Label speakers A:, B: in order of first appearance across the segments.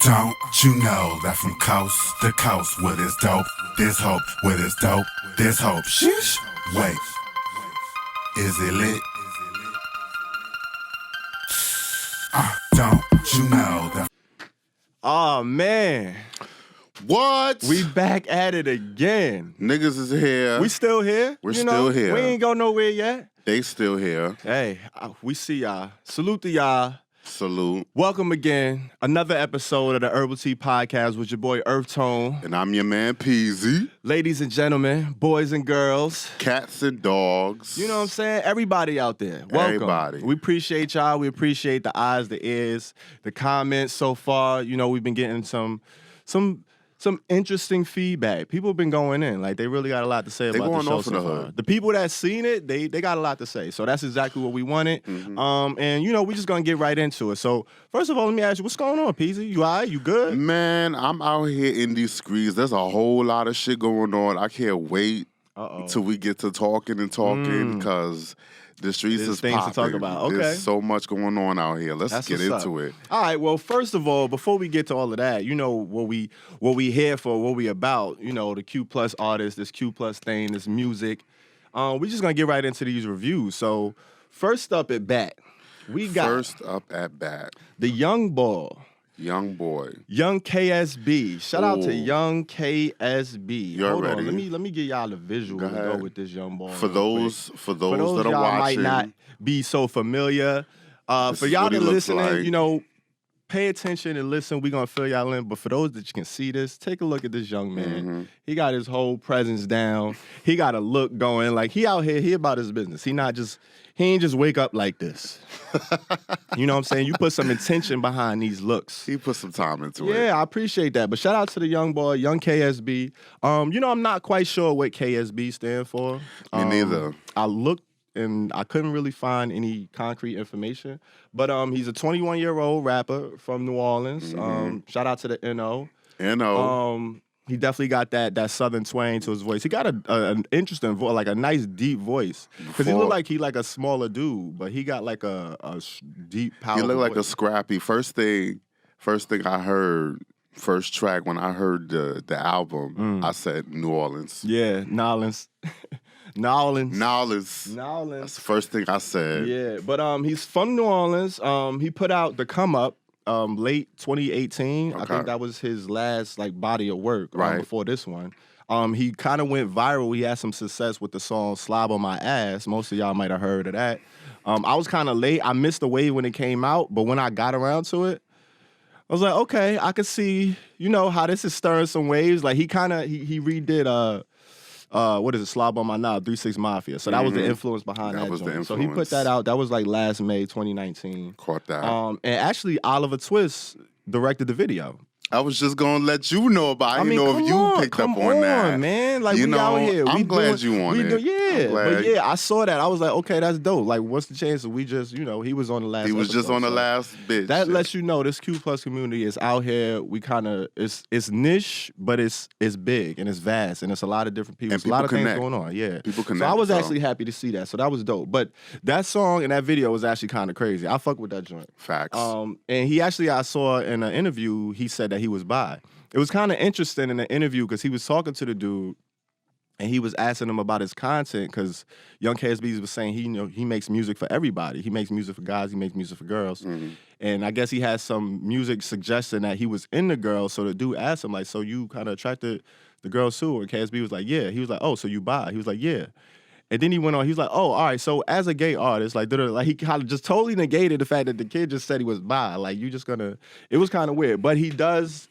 A: Don't you know that from coast to coast, where there's dope, there's hope. Where there's dope, there's hope. Sheesh. Wait, is it lit? Don't you know that?
B: Oh, man.
C: What?
B: We back at it again.
C: Niggas is here.
B: We still here.
C: We're still here.
B: We ain't go nowhere yet.
C: They still here.
B: Hey, we see y'all. Salute to y'all.
C: Salute.
B: Welcome again. Another episode of the Herbal Tea Podcast with your boy EarthTone.
C: And I'm your man Peasy.
B: Ladies and gentlemen, boys and girls.
C: Cats and dogs.
B: You know what I'm saying? Everybody out there. Welcome.
C: Everybody.
B: We appreciate y'all. We appreciate the eyes, the ears, the comments so far. You know, we've been getting some interesting feedback. People have been going in. Like, they really got a lot to say about the show so far. The people that seen it, they got a lot to say. So that's exactly what we wanted. Mm-hmm. And, you know, we just going to get right into it. So, first of all, let me ask you, what's going on, Peasy? You all right? You good?
C: Man, I'm out here in these streets. There's a whole lot of shit going on. I can't wait till we get to talking because the streets is
B: things
C: popping.
B: To talk about. Okay.
C: There's so much going on out here. Let's get into it.
B: All right. Well, first of all, before we get to all of that, you know what we here for, what we about. You know, the Q Plus artists, this Q Plus thing, this music. We just gonna get right into these reviews. So, first up at bat, we got the young boy.
C: Young boy.
B: Young KSB. Shout out to Young KSB.
C: You're
B: Hold
C: ready.
B: on. Let me get y'all the visual to go with this young boy.
C: For those that are
B: y'all
C: watching,
B: might not be so familiar. For y'all that listening, you know, pay attention and listen. We're gonna fill y'all in. But for those that you can see this, take a look at this young man.
C: Mm-hmm.
B: He got his whole presence down. He got a look going. Like, he out here, he about his business. He ain't just wake up like this. You know what I'm saying? You put some intention behind these looks.
C: He put some time into it.
B: Yeah, I appreciate that. But shout out to the young boy, young KSB. You know, I'm not quite sure what KSB stand for.
C: Me neither.
B: I looked and I couldn't really find any concrete information. But he's a 21-year-old rapper from New Orleans.
C: Mm-hmm.
B: Shout out to the NO.
C: NO.
B: He definitely got that southern twang to his voice. He got an interesting voice, like a nice deep voice. Because he looked like he like a smaller dude, but he got like a deep, powerful
C: He looked like
B: voice.
C: a scrappy. First thing I heard, first track when I heard the album, I said New Orleans.
B: Yeah, Nolans. Nolans.
C: That's the first thing I said.
B: Yeah, but he's from New Orleans. He put out The Come Up late 2018.
C: Okay.
B: I think that was his last like body of work before this one. He kind of went viral. He had some success with the song Slob on My Ass. Most of y'all might have heard of that. I was kind of late. I missed the wave when it came out, but when I got around to it, I was like, okay, I could see, you know, how this is stirring some waves. Like, he redid what is it, Slob on My Knob, 3-6 Mafia. So that was the influence behind that.
C: That was the influence.
B: So he put that out. That was like last May 2019.
C: Caught that.
B: And actually, Oliver Twist directed the video.
C: I was just gonna let you know about it. I didn't know if you picked up on that.
B: Man. Like,
C: you
B: we
C: know,
B: out here.
C: I'm glad you on it.
B: Yeah. But yeah, I saw that. I was like, okay, that's dope. Like, what's the chances we just, you know, he was on the last
C: He was just on the last bit.
B: That lets you know this Q Plus community is out here. We kind of, it's niche, but it's big and it's vast and it's a lot of different people. It's a lot of things going on. Yeah.
C: People connect.
B: So I was actually happy to see that. So that was dope. But that song and that video was actually kind of crazy. I fuck with that joint.
C: Facts.
B: And he actually, I saw in an interview, he said that he was bi. It was kind of interesting in the interview because he was talking to the dude and he was asking him about his content because Young KSB was saying he makes music for everybody. He makes music for guys, he makes music for girls. Mm-hmm. And I guess he had some music suggesting that he was into girls. So the dude asked him, like, so you kind of attracted the girls too? And KSB was like, yeah. He was like, oh, so you bi? He was like, yeah. And then he went on, he was like, oh, all right, so as a gay artist, like he kind of just totally negated the fact that the kid just said he was bi. Like, you just gonna, it was kind of weird. But he does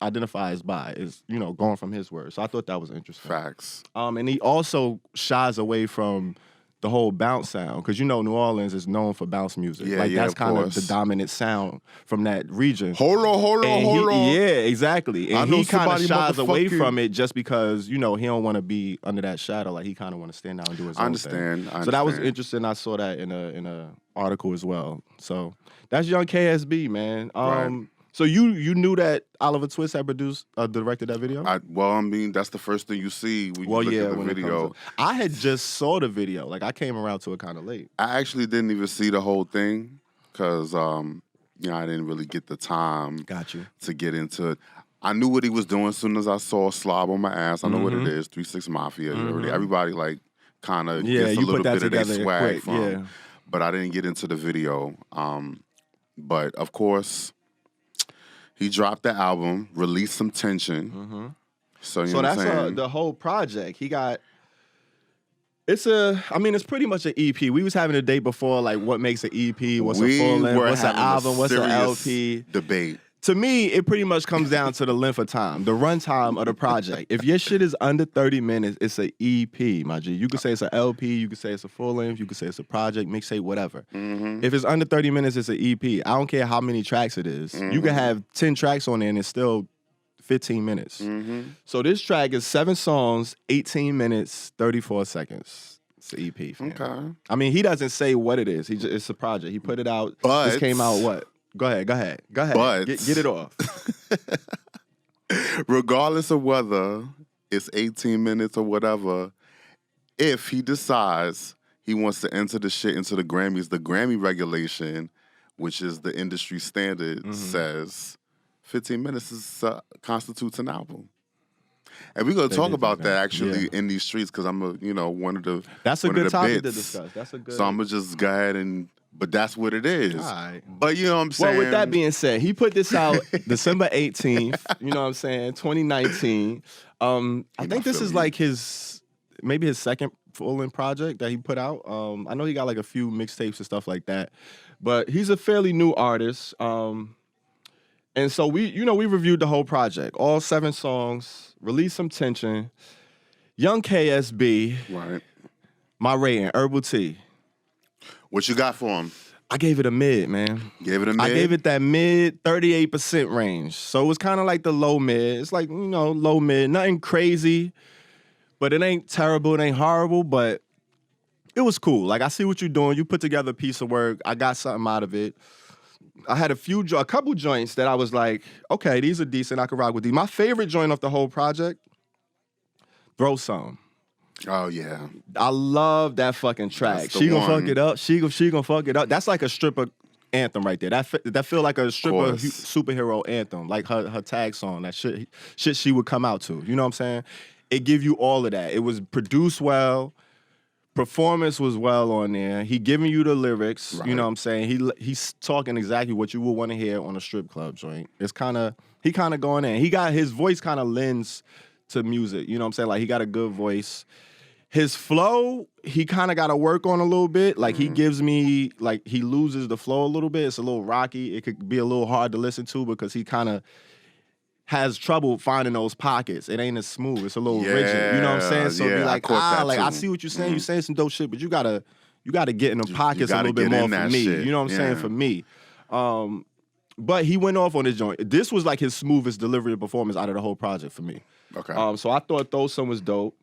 B: identify as bi, is, you know, going from his words. So I thought that was interesting.
C: Facts.
B: And he also shies away from the whole bounce sound, because you know New Orleans is known for bounce music.
C: Yeah,
B: that's kind of the dominant sound from that region.
C: Hold on.
B: Yeah, exactly. And he kind of shies away
C: motherfucking
B: from it just because, you know, he don't want to be under that shadow. Like, he kind of want to stand out and do his own thing.
C: I
B: So that was interesting. I saw that in a article as well. So that's Young KSB, man.
C: Right.
B: So you knew that Oliver Twist had directed that video?
C: That's the first thing you see when you look at the video.
B: I had just saw the video. Like, I came around to it kind of late.
C: I actually didn't even see the whole thing because I didn't really get the time
B: Got you.
C: to get into it. I knew what he was doing as soon as I saw Slob on my ass. I know what it is, 3-6 Mafia. Everybody like kind of gets a little bit of their swag from. But I didn't get into the video. But of course, he dropped the album, released some tension. So you know what I'm saying?
B: The whole project. He got. It's pretty much an EP. We was having a debate before, like what makes an EP, what's a full length, what's an album, what's an LP.
C: Debate.
B: To me, it pretty much comes down to the length of time, the runtime of the project. If your shit is under 30 minutes, it's an EP, my G. You could say it's an LP, you could say it's a full length, you could say it's a project, mixtape, whatever. If it's under 30 minutes, it's an EP. I don't care how many tracks it is. You can have 10 tracks on there and it's still 15 minutes. So this track is 7 songs, 18 minutes, 34 seconds. It's an EP, fam.
C: Okay.
B: I mean, he doesn't say what it is. It's a project. He put it out.
C: But
B: this came out what? Go ahead.
C: But
B: get it off.
C: Regardless of whether it's 18 minutes or whatever, if he decides he wants to enter the shit into the Grammys, the Grammy regulation, which is the industry standard, says 15 minutes constitutes an album. And we're going to talk about that actually in these streets because I'm one of the
B: That's a good topic to
C: bits.
B: discuss. That's a good.
C: So I'm going to just go ahead but that's what it is.
B: All right.
C: But you know what I'm saying?
B: Well, with that being said, he put this out December 18th, you know what I'm saying, 2019. I think this is like maybe his second full-length project that he put out. I know he got like a few mixtapes and stuff like that. But he's a fairly new artist. And so we reviewed the whole project, all 7 songs, released some tension. Young KSB.
C: Right.
B: My rating, Herbal Tea.
C: What you got for him?
B: I gave it a mid, man.
C: Gave it a mid?
B: I gave it that mid 38% range. So it was kind of like the low mid. It's like, low mid. Nothing crazy, but it ain't terrible. It ain't horrible, but it was cool. Like, I see what you're doing. You put together a piece of work. I got something out of it. I had a couple joints that I was like, okay, these are decent. I could rock with these. My favorite joint off the whole project, Throw Some.
C: Oh, yeah.
B: I love that fucking track. She gonna fuck it up. She gonna fuck it up. That's like a stripper anthem right there. That feel like a stripper superhero anthem, like her tag song. That shit she would come out to. You know what I'm saying? It give you all of that. It was produced well. Performance was well on there. He giving you the lyrics. Right. You know what I'm saying? He's talking exactly what you would want to hear on a strip club joint. He kind of going in. He got his voice kind of lends to music. You know what I'm saying? Like, he got a good voice. His flow, he kind of got to work on a little bit. Like, he gives me, like, he loses the flow a little bit. It's a little rocky. It could be a little hard to listen to because he kind of has trouble finding those pockets. It ain't as smooth. It's a little rigid. You know what I'm saying? So be like, I see what you're saying. You're saying some dope shit, but you gotta get in the pockets a little bit more for me. Shit. You know what I'm saying? For me. But he went off on this joint. This was like his smoothest delivery of performance out of the whole project for me.
C: Okay.
B: So I thought Throw Some was dope.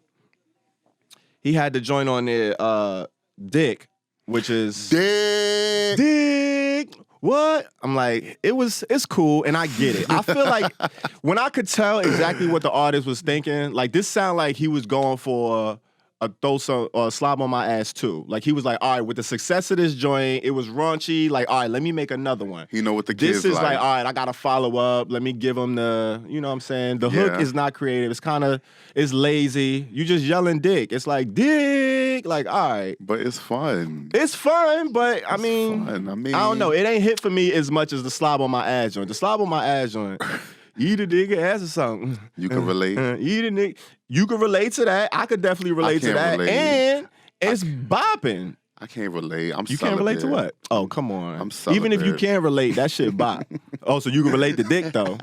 B: He had the joint on there, Dick, which is Dick. What? I'm like, it's cool, and I get it. I feel like when I could tell exactly what the artist was thinking, like, this sound like he was going for a Throw Some or a Slob on My Ass too. Like, he was like, all right, with the success of this joint, it was raunchy. Like, all right, let me make another one.
C: You know what the kids
B: This is like, all right, I gotta follow up. Let me give him the, you know what I'm saying? The hook is not creative. It's lazy. You just yelling Dick. It's like, Dick. Like, all right.
C: But it's fun.
B: It's fun, but I mean, I don't know. It ain't hit for me as much as the Slob on My Ass joint. The Slob on My Ass joint. Eat a nigga ass or something.
C: You can relate.
B: Eat a nigga. You can relate to that. I could definitely relate to that. And it's bopping.
C: I can't relate.
B: You can't relate to what? Oh, come on.
C: I'm celibate.
B: Even if you can't relate, that shit bop. Oh, so you can relate to Dick, though.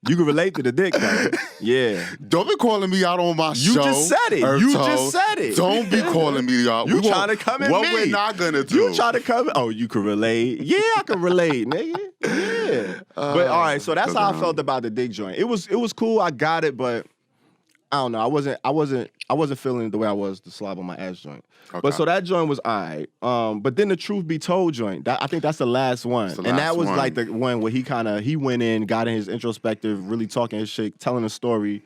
B: You can relate to the Dick, though. Yeah.
C: Don't be calling me out on my show.
B: You just said it.
C: EarthTone.
B: You just said it.
C: Don't be calling me out.
B: You trying to come at me.
C: What we're not going to do.
B: You trying to come. Oh, you can relate. Yeah, I can relate, nigga. Yeah. But all right, so that's how I felt about the Dick joint. It was cool. I got it, but I don't know. I wasn't feeling it the way I was the Slob on My Ass joint. Okay. But so that joint was all right. But then the Truth Be Told joint, I think that's the last one. That was like the one where he went in, got in his introspective, really talking his shit, telling a story.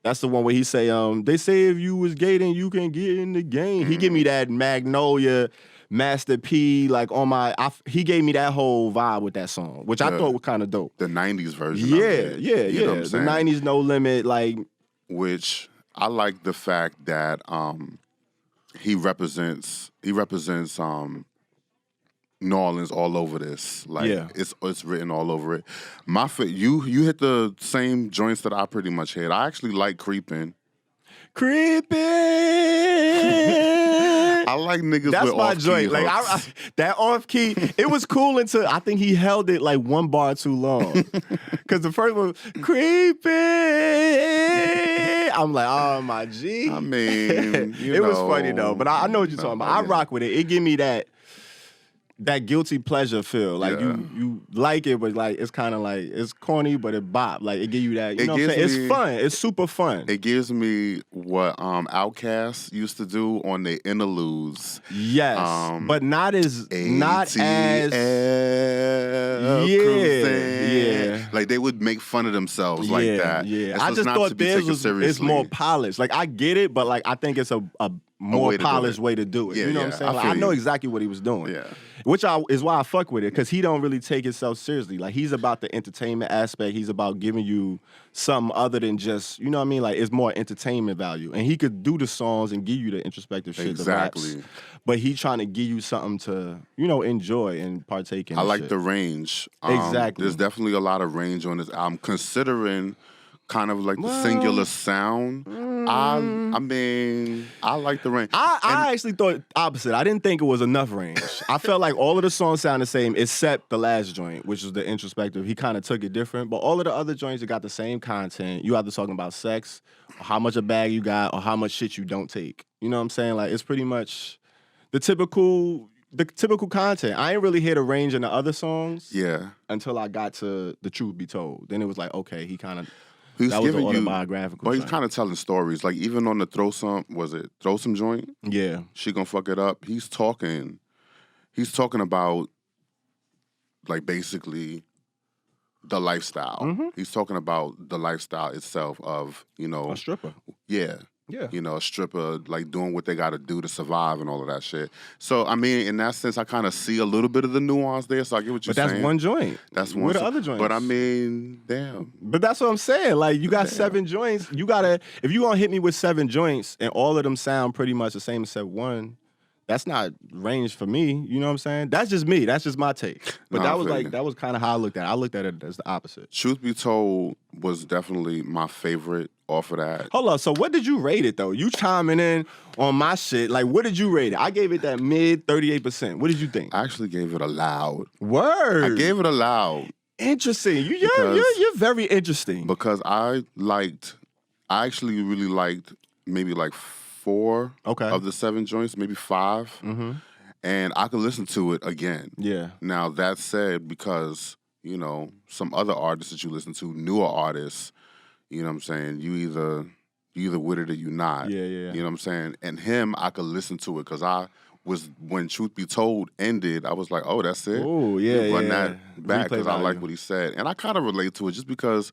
B: That's the one where he say, they say if you was gay, then you can get in the game. He give me that Magnolia Master P, like on my, he gave me that whole vibe with that song, which I thought was kind of dope.
C: The 90s version.
B: Yeah,
C: of it,
B: yeah.
C: You know what I'm
B: The
C: saying?
B: 90s No Limit, like.
C: Which I like the fact that he represents New Orleans all over this. Like it's written all over it. You hit the same joints that I pretty much hit. I actually like Creepin'. I like niggas
B: That's
C: with
B: my
C: off-key
B: joint. Like that off key, it was cool until I think he held it like one bar too long. Cause the first one, creepy. I'm like, oh my G.
C: I mean,
B: it was funny though. But I know what you're talking about. I rock with it. It give me that guilty pleasure feel. Like you like it, but like it's kind of like it's corny, but it bop. Like it give you that. You know what I'm saying? It's fun. It's super fun.
C: It gives me what Outkast used to do on their interludes.
B: Yes, but not as yeah.
C: Like they would make fun of themselves like that.
B: Yeah, I just thought theirs was it's more polished. Like I get it, but like I think it's a more polished way to do it.
C: Yeah,
B: you know what I'm saying? Like, I know exactly what he was doing.
C: Yeah.
B: Which is why I fuck with it, because he don't really take himself seriously. Like, he's about the entertainment aspect. He's about giving you something other than just, you know what I mean? Like, it's more entertainment value. And he could do the songs and give you the introspective shit,
C: exactly.
B: the raps. But he trying to give you something to, you know, enjoy and partake in.
C: I like the range.
B: Exactly.
C: There's definitely a lot of range on this album, considering kind of like the singular sound. I mean, I like the range.
B: I actually thought opposite. I didn't think it was enough range. I felt like all of the songs sound the same except the last joint, which is the introspective. He kind of took it different. But all of the other joints, it got the same content. You either talking about sex, or how much a bag you got, or how much shit you don't take. You know what I'm saying? Like, it's pretty much the typical content. I ain't really hear the range in the other songs until I got to The Truth Be Told. Then it was like, okay, he kind of... That was autobiographical.
C: But he's kind of telling stories. Like, even on the Throw Some joint?
B: Yeah.
C: She Gonna Fuck It Up. He's talking about, like, basically the lifestyle. Mm-hmm. He's talking about the lifestyle itself of, you know...
B: A stripper.
C: Yeah.
B: Yeah.
C: You know, a stripper, like, doing what they got to do to survive and all of that shit. So, I mean, in that sense, I kind of see a little bit of the nuance there, so I get what you're saying.
B: But that's one joint.
C: That's one.
B: Where the other joints?
C: But, I mean, damn.
B: But that's what I'm saying. Like, you got 7 joints. You got to... If you going to hit me with 7 joints and all of them sound pretty much the same except one, that's not range for me. You know what I'm saying? That's just me. That's just my take. But that was kind of how I looked at it. I looked at it as the opposite.
C: Truth Be Told was definitely my favorite off of that.
B: Hold up. So what did you rate it, though? You chiming in on my shit. Like, what did you rate it? I gave it that mid 38%. What did you think?
C: I actually gave it a loud.
B: Word.
C: I gave it a loud.
B: Interesting. You're very interesting.
C: Because I actually really liked maybe like 4 of the 7 joints, maybe 5.
B: Mm-hmm.
C: And I could listen to it again.
B: Yeah.
C: Now, that said, because, you know, some other artists that you listen to, newer artists, you know what I'm saying, you either with it or you not.
B: Yeah.
C: You know what I'm saying? And him, I could listen to it because when Truth Be Told ended, I was like, oh, that's it?
B: Oh, yeah,
C: Run that back because I like what he said. And I kind of relate to it just because,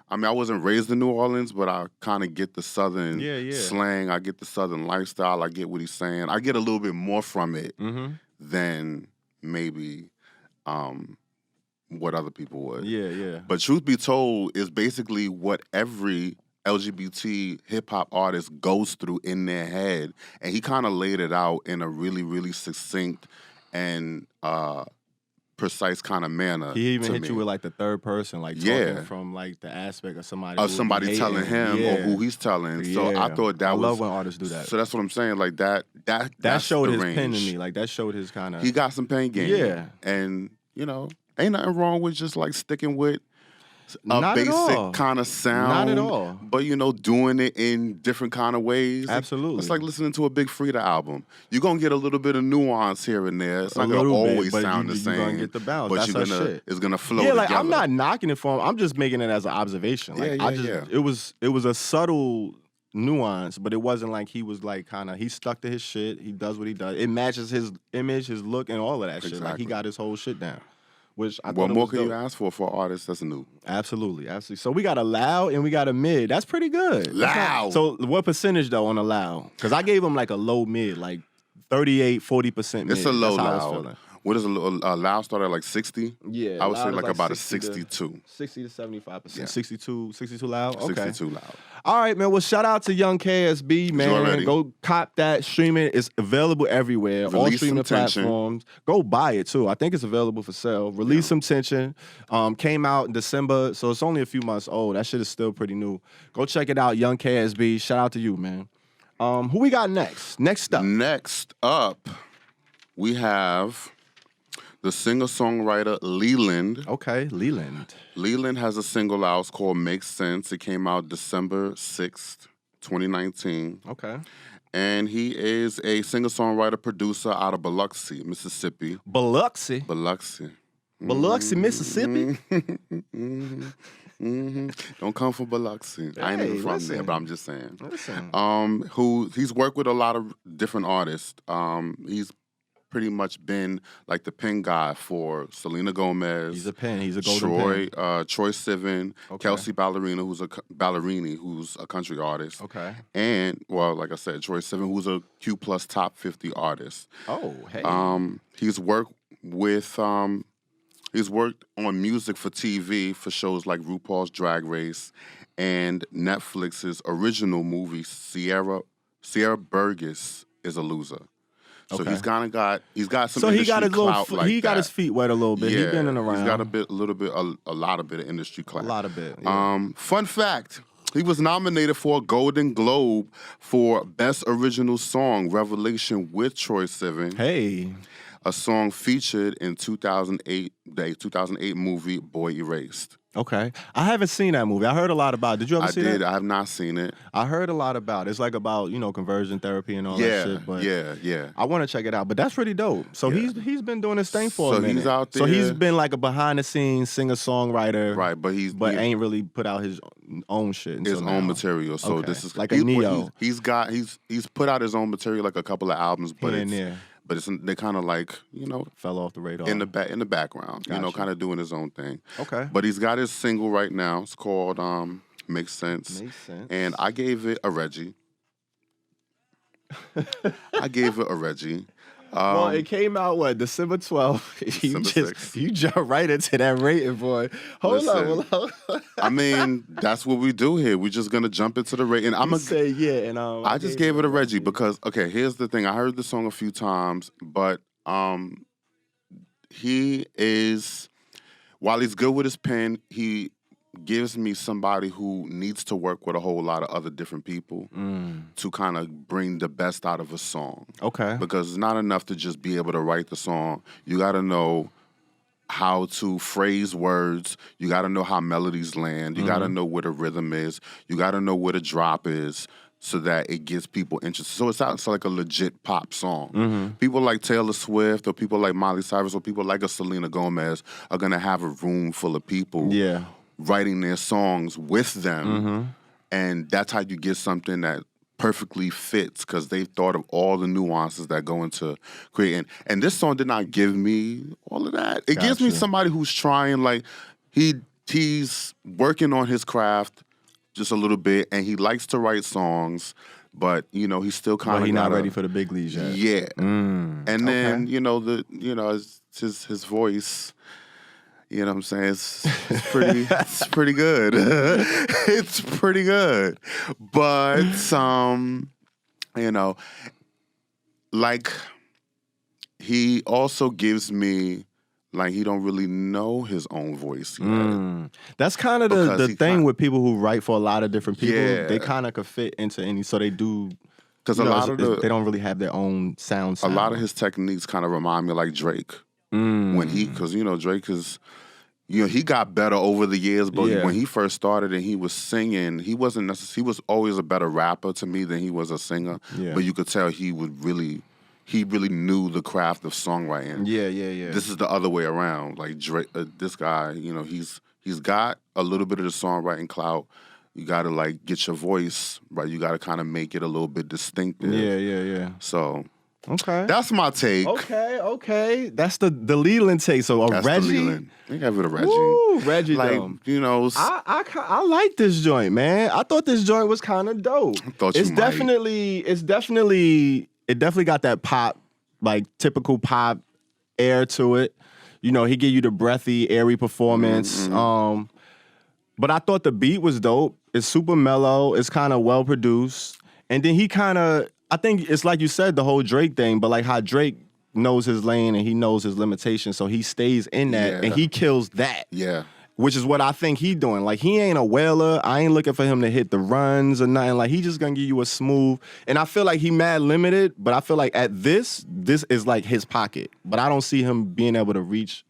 C: I mean, I wasn't raised in New Orleans, but I kind of get the Southern slang. I get the Southern lifestyle. I get what he's saying. I get a little bit more from it than maybe what other people would.
B: Yeah.
C: But Truth Be Told is basically what every LGBT hip-hop artist goes through in their head. And he kind of laid it out in a really, really succinct and precise kind of manner.
B: He even hit you with like the third person, like talking from like the aspect of somebody
C: telling him or who he's telling. So I thought that
B: I love when artists do that.
C: So that's what I'm saying. Like that
B: showed his
C: range.
B: pen to me. Like that showed his kind of.
C: He got some pen game.
B: Yeah,
C: and you know, ain't nothing wrong with just like sticking with a basic kind of sound.
B: Not at all.
C: But, you know, doing it in different kind of ways.
B: Absolutely.
C: It's like listening to a Big Freedia album. You're going to get a little bit of nuance here and there. It's not going to always sound the same.
B: You're going to get the balance.
C: But
B: That's her shit.
C: It's going to flow
B: like
C: together.
B: I'm not knocking it for him. I'm just making it as an observation. Like, It was a subtle nuance, but it wasn't like he was like kind of, he stuck to his shit. He does what he does. It matches his image, his look, and all of that shit. Like he got his whole shit down. Which I
C: what more can you ask for artists that's new?
B: Absolutely. So we got a loud and we got a mid. That's pretty good.
C: Loud.
B: So what percentage though on a loud? Because I gave him like a low mid, like 38, 40% mid.
C: It's a low
B: That's how I was
C: loud.
B: feeling.
C: What is a loud start at like 60?
B: Yeah,
C: I would say
B: loud is
C: like about
B: 60
C: a 62.
B: 60 to 75%.
C: Yeah.
B: 62 loud? Okay.
C: 62 loud.
B: All right, man. Well, shout out to Young KSB, man.
C: ready?
B: Go cop that. Stream it. It's available everywhere. All
C: Release
B: streaming
C: some tension.
B: platforms. Go buy it, too. I think it's available for sale. Release some tension. Came out in December, so it's only a few months old. That shit is still pretty new. Go check it out, Young KSB. Shout out to you, man. Who we got next? Next up, we have the singer-songwriter Leland. Okay, Leland.
C: Leland has a single out. It's called Make Sense. It came out December 6th, 2019.
B: Okay.
C: And he is a singer-songwriter producer out of Biloxi, Mississippi.
B: Biloxi, Mississippi.
C: Don't come from Biloxi. I ain't even from there, but I'm just saying.
B: Listen.
C: He's worked with a lot of different artists. He's pretty much been like the pen guy for Selena Gomez.
B: He's a pen. He's a golden pen.
C: Troy Sivan,
B: Okay.
C: Kelsey Ballerini, who's a country artist.
B: Okay.
C: And well, like I said, Troy Sivan, who's a Q Plus top 50 artist.
B: Oh, hey.
C: He's worked on music for TV for shows like RuPaul's Drag Race and Netflix's original movie Sierra Burgess is a Loser. So
B: Okay.
C: he's got some.
B: So he got
C: industry
B: his
C: clout like
B: he got
C: that.
B: his feet wet a little bit.
C: Yeah,
B: He's been in around.
C: He's got a lot of industry clout.
B: A lot of bit. Yeah.
C: Fun fact. He was nominated for a Golden Globe for Best Original Song, Revelation with Troy Sivan.
B: Hey.
C: A song featured in 2008 movie Boy Erased.
B: Okay. I haven't seen that movie. I heard a lot about it. Did you ever see that?
C: I have not seen it.
B: I heard a lot about it. It's like about, conversion therapy and all that shit. But
C: yeah.
B: I want to check it out. But that's pretty dope. So
C: Yeah.
B: he's been doing his thing for a
C: So
B: minute.
C: he's out
B: So he's
C: there.
B: been like a behind the scenes singer-songwriter.
C: Right, but
B: ain't really put out his own shit.
C: his
B: until
C: own
B: now.
C: material. So
B: Okay.
C: this is
B: Like a Neo.
C: He's put out his own material, like a couple of albums, but
B: Here and there.
C: they kind of like
B: Fell off the radar.
C: in the background,
B: Gotcha.
C: kind of doing his own thing.
B: Okay.
C: But he's got his single right now. It's called Makes Sense.
B: Makes sense.
C: And I gave it a Reggie.
B: Well, it came out, December 12th.
C: December 6th.
B: You jump right into that rating, boy. Hold on.
C: I mean, that's what we do here. We're just gonna jump into the rating.
B: I'm gonna say yeah, and
C: I just gave it a Reggie because here's the thing. I heard the song a few times, but he is, while he's good with his pen, he gives me somebody who needs to work with a whole lot of other different people to kind of bring the best out of a song.
B: Okay.
C: Because it's not enough to just be able to write the song. You got to know how to phrase words. You got to know how melodies land. You got to know where the rhythm is. You got to know where the drop is so that it gets people interested. So it sounds like a legit pop song. People like Taylor Swift or people like Miley Cyrus or people like a Selena Gomez are going to have a room full of people writing their songs with them. And that's how you get something that perfectly fits because they've thought of all the nuances that go into creating. And this song did not give me all of that. It gives me somebody who's trying, like, he's working on his craft just a little bit, and he likes to write songs, but he's still kind of
B: he's not ready for the big leagues yet.
C: Yeah. And then his voice. You know what I'm saying? It's pretty it's pretty good. It's pretty good. But like he also gives me like he don't really know his own voice yet.
B: That's kind of the thing with people who write for a lot of different people.
C: Yeah.
B: They kind of could fit into any, so they do.
C: Because a lot of
B: they don't really have their own sound.
C: A lot of his techniques kind of remind me of like Drake. When because Drake is, he got better over the years, but when he first started and he was singing, he wasn't necessarily, he was always a better rapper to me than he was a singer. Yeah. But you could tell he really knew the craft of songwriting.
B: Yeah.
C: This is the other way around. Like Drake, this guy, he's got a little bit of the songwriting clout. You got to like get your voice right. You got to kind of make it a little bit distinctive.
B: Yeah.
C: So.
B: Okay.
C: That's my take.
B: Okay. That's the Leland take. So
C: That's
B: Reggie.
C: The Leland. I have it a Reggie.
B: Woo, Reggie,
C: like,
B: though. I like this joint, man. I thought this joint was kind of dope.
C: I thought it definitely
B: definitely got that pop like typical pop air to it. You know, he give you the breathy, airy performance. But I thought the beat was dope. It's super mellow. It's kind of well produced. And then he kind of, I think it's like you said, the whole Drake thing, but like how Drake knows his lane and he knows his limitations, so he stays in that and he kills that.
C: Yeah.
B: Which is what I think he doing. Like, he ain't a wailer. I ain't looking for him to hit the runs or nothing. Like, he just gonna give you a smooth. And I feel like he mad limited, but I feel like at this is like his pocket. But I don't see him being able to reach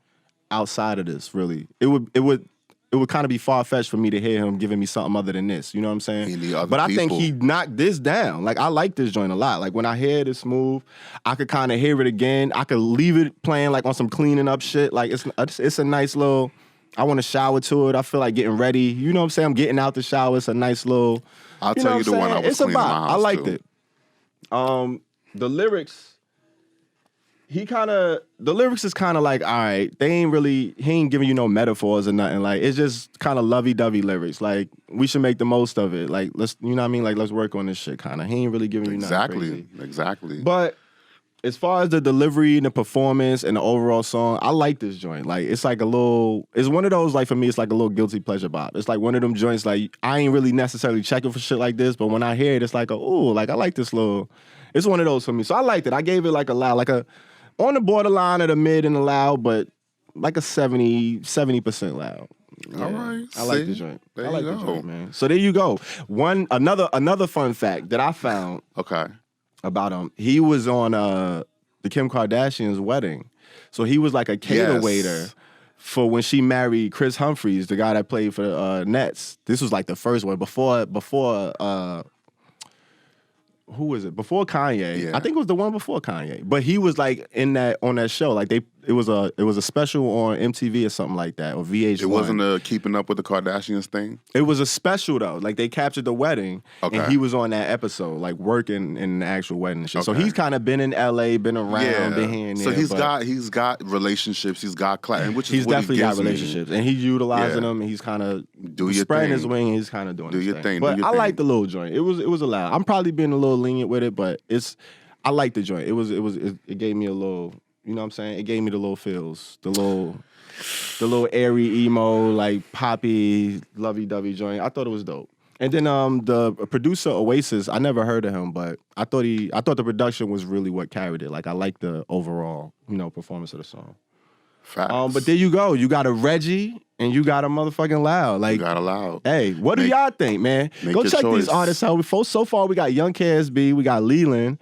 B: outside of this, really. It would kind of be far-fetched for me to hear him giving me something other than this. You know what I'm saying? But I think he knocked this down. Like, I like this joint a lot. Like, when I hear it, it's smooth. I could kind of hear it again. I could leave it playing, like, on some cleaning up shit. Like, it's a nice little... I want to shower to it. I feel like getting ready. You know what I'm saying? I'm getting out the shower. It's a nice little...
C: I'll tell you the one I was cleaning my house
B: I liked
C: too.
B: it. The lyrics... The lyrics is kind of like, all right, he ain't giving you no metaphors or nothing. Like, it's just kind of lovey-dovey lyrics. Like, we should make the most of it. Like, let's, you know what I mean? Like, let's work on this shit kind of. He ain't really giving you nothing crazy.
C: Exactly.
B: But as far as the delivery and the performance and the overall song, I like this joint. Like, it's like it's one of those, like, for me, it's like a little guilty pleasure bop. It's like one of them joints, like, I ain't really necessarily checking for shit like this, but when I hear it, it's like, ooh, like, I like this little, it's one of those for me. So I liked it. I gave it like a loud, like on the borderline of the mid and the loud, but like a 70% loud. Yeah.
C: All right.
B: I like the joint.
C: There
B: I like
C: you
B: the
C: go.
B: joint, man. So there you go. Another fun fact that I found about him. He was on the Kim Kardashian's wedding. So he was like a cater waiter for when she married Chris Humphries, the guy that played for the Nets. This was like the first one before who was it? Before Kanye.
C: Yeah.
B: I think it was the one before Kanye. But he was like on that show. Like it was a special on MTV or something like that, or VH1.
C: It wasn't a Keeping Up with the Kardashians thing?
B: It was a special though. Like they captured the wedding and he was on that episode, like working in the actual wedding and shit. So he's kind of been in LA, been around, been here and there.
C: So he's got relationships, he's got which is
B: he's
C: what
B: definitely got relationships. And he's utilizing them and he's kind of spreading his wing and he's kind of doing his thing. But I like the little joint. It was allowed. I'm probably being a little lenient with it, but I like the joint. It gave me a little, you know what I'm saying? It gave me the little feels, the little airy emo, like poppy, lovey-dovey joint. I thought it was dope. And then the producer Oasis, I never heard of him, but I thought the production was really what carried it. Like I like the overall, performance of the song.
C: Facts.
B: But there you go. You got a Reggie and you got a motherfucking Loud. Like,
C: you got a Loud.
B: Hey, what do y'all think, man? Go check these artists out. So far, we got young KSB, we got Leland,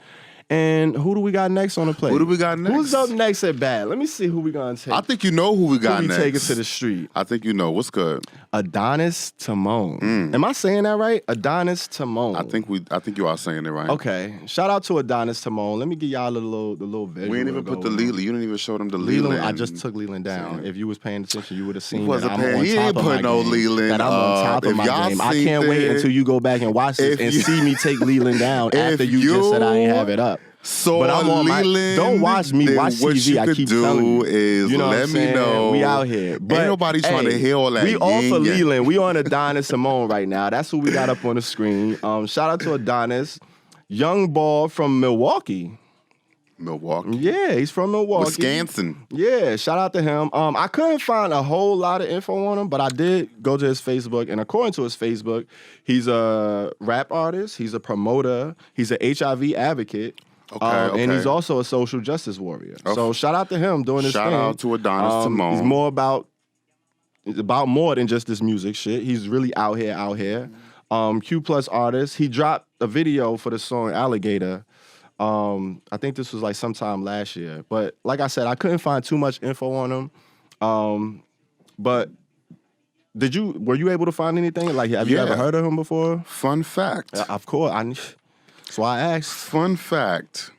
B: and who do we got next on the plate?
C: Who do we got next?
B: Who's up next at Bad? Let me see who we gonna take.
C: I think you know who we got next.
B: Who we taking to the street?
C: I think you know. What's good?
B: Adonis Timon. Am I saying that right? Adonis Timon.
C: I think you are saying it right.
B: Okay. Shout out to Adonis Timon. Let me give y'all the little visual.
C: We didn't even put the Lilo. You didn't even show them the Leland.
B: I just took Leland down. If you was paying attention, you would have seen
C: that I'm on top of my game. He ain't put no Leland.
B: That I'm on top of my game. I can't wait until you go back and watch this and see me take Leland down after you just said I ain't have it up.
C: So
B: but I'm on
C: Leland,
B: don't watch me, watch TV. I keep telling you.
C: Is
B: you know
C: let me know.
B: We out here. But
C: ain't nobody trying to hear all that.
B: We all for Leland. We on Adonis Timon right now. That's who we got up on the screen. Shout out to Adonis. Young ball from Milwaukee. Yeah, he's from Milwaukee.
C: Wisconsin.
B: Yeah, shout out to him. I couldn't find a whole lot of info on him, but I did go to his Facebook, and according to his Facebook, he's a rap artist, he's a promoter, he's an HIV advocate. Okay. And he's also a social justice warrior. Okay. So shout out to him doing his thing.
C: Shout out to Adonis Timon.
B: He's about more than just this music shit. He's really out here. Q+ artist. He dropped a video for the song Alligator. I think this was like sometime last year. But like I said, I couldn't find too much info on him. But were you able to find anything? Like, have you ever heard of him before?
C: Fun fact.
B: Of course. That's why I asked.
C: Fun fact.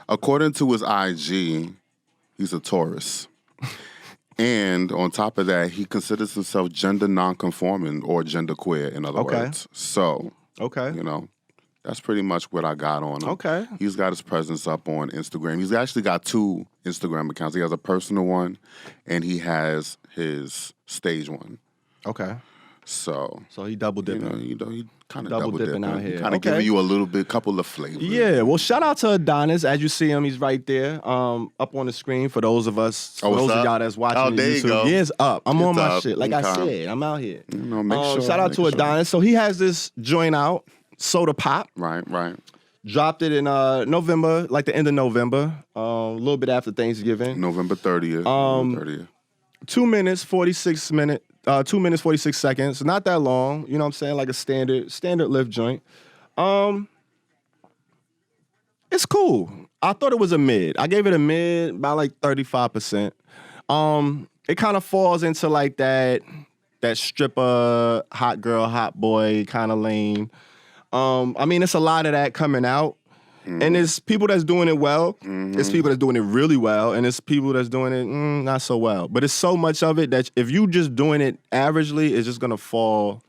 C: According to his IG, he's a Taurus. And on top of that, he considers himself gender non-conforming or genderqueer, in other words. So, that's pretty much what I got on him.
B: Okay.
C: He's got his presence up on Instagram. He's actually got 2 Instagram accounts. He has a personal one, and he has his stage one.
B: Okay.
C: So
B: he double dipping.
C: You know, he kind of
B: Double
C: double
B: dipping
C: dipping
B: out here.
C: Kind of
B: Okay.
C: giving you a little bit, couple of flavors.
B: Yeah, well, shout out to Adonis. As you see him, he's right there, up on the screen for those of us, for those of y'all that's watching.
C: Oh, there you
B: YouTube.
C: go.
B: Yeah, it's up. I'm on my
C: up.
B: shit. Like I
C: Okay.
B: said, I'm out here.
C: You know, make sure.
B: Shout out to Adonis. So he has this joint out, Soda Pop.
C: Right.
B: Dropped it in November, like the end of November, a little bit after Thanksgiving.
C: November 30th.
B: 2 minutes, 46 minutes. 2 minutes, 46 seconds. Not that long. You know what I'm saying? Like a standard lift joint. It's cool. I thought it was a mid. I gave it a mid, about like 35%. It kind of falls into like that stripper, hot girl, hot boy kind of lane. I mean, it's a lot of that coming out. And it's people that's doing it well. It's people that's doing it really well. And it's people that's doing it not so well. But it's so much of it that if you just doing it averagely, it's just going to fall.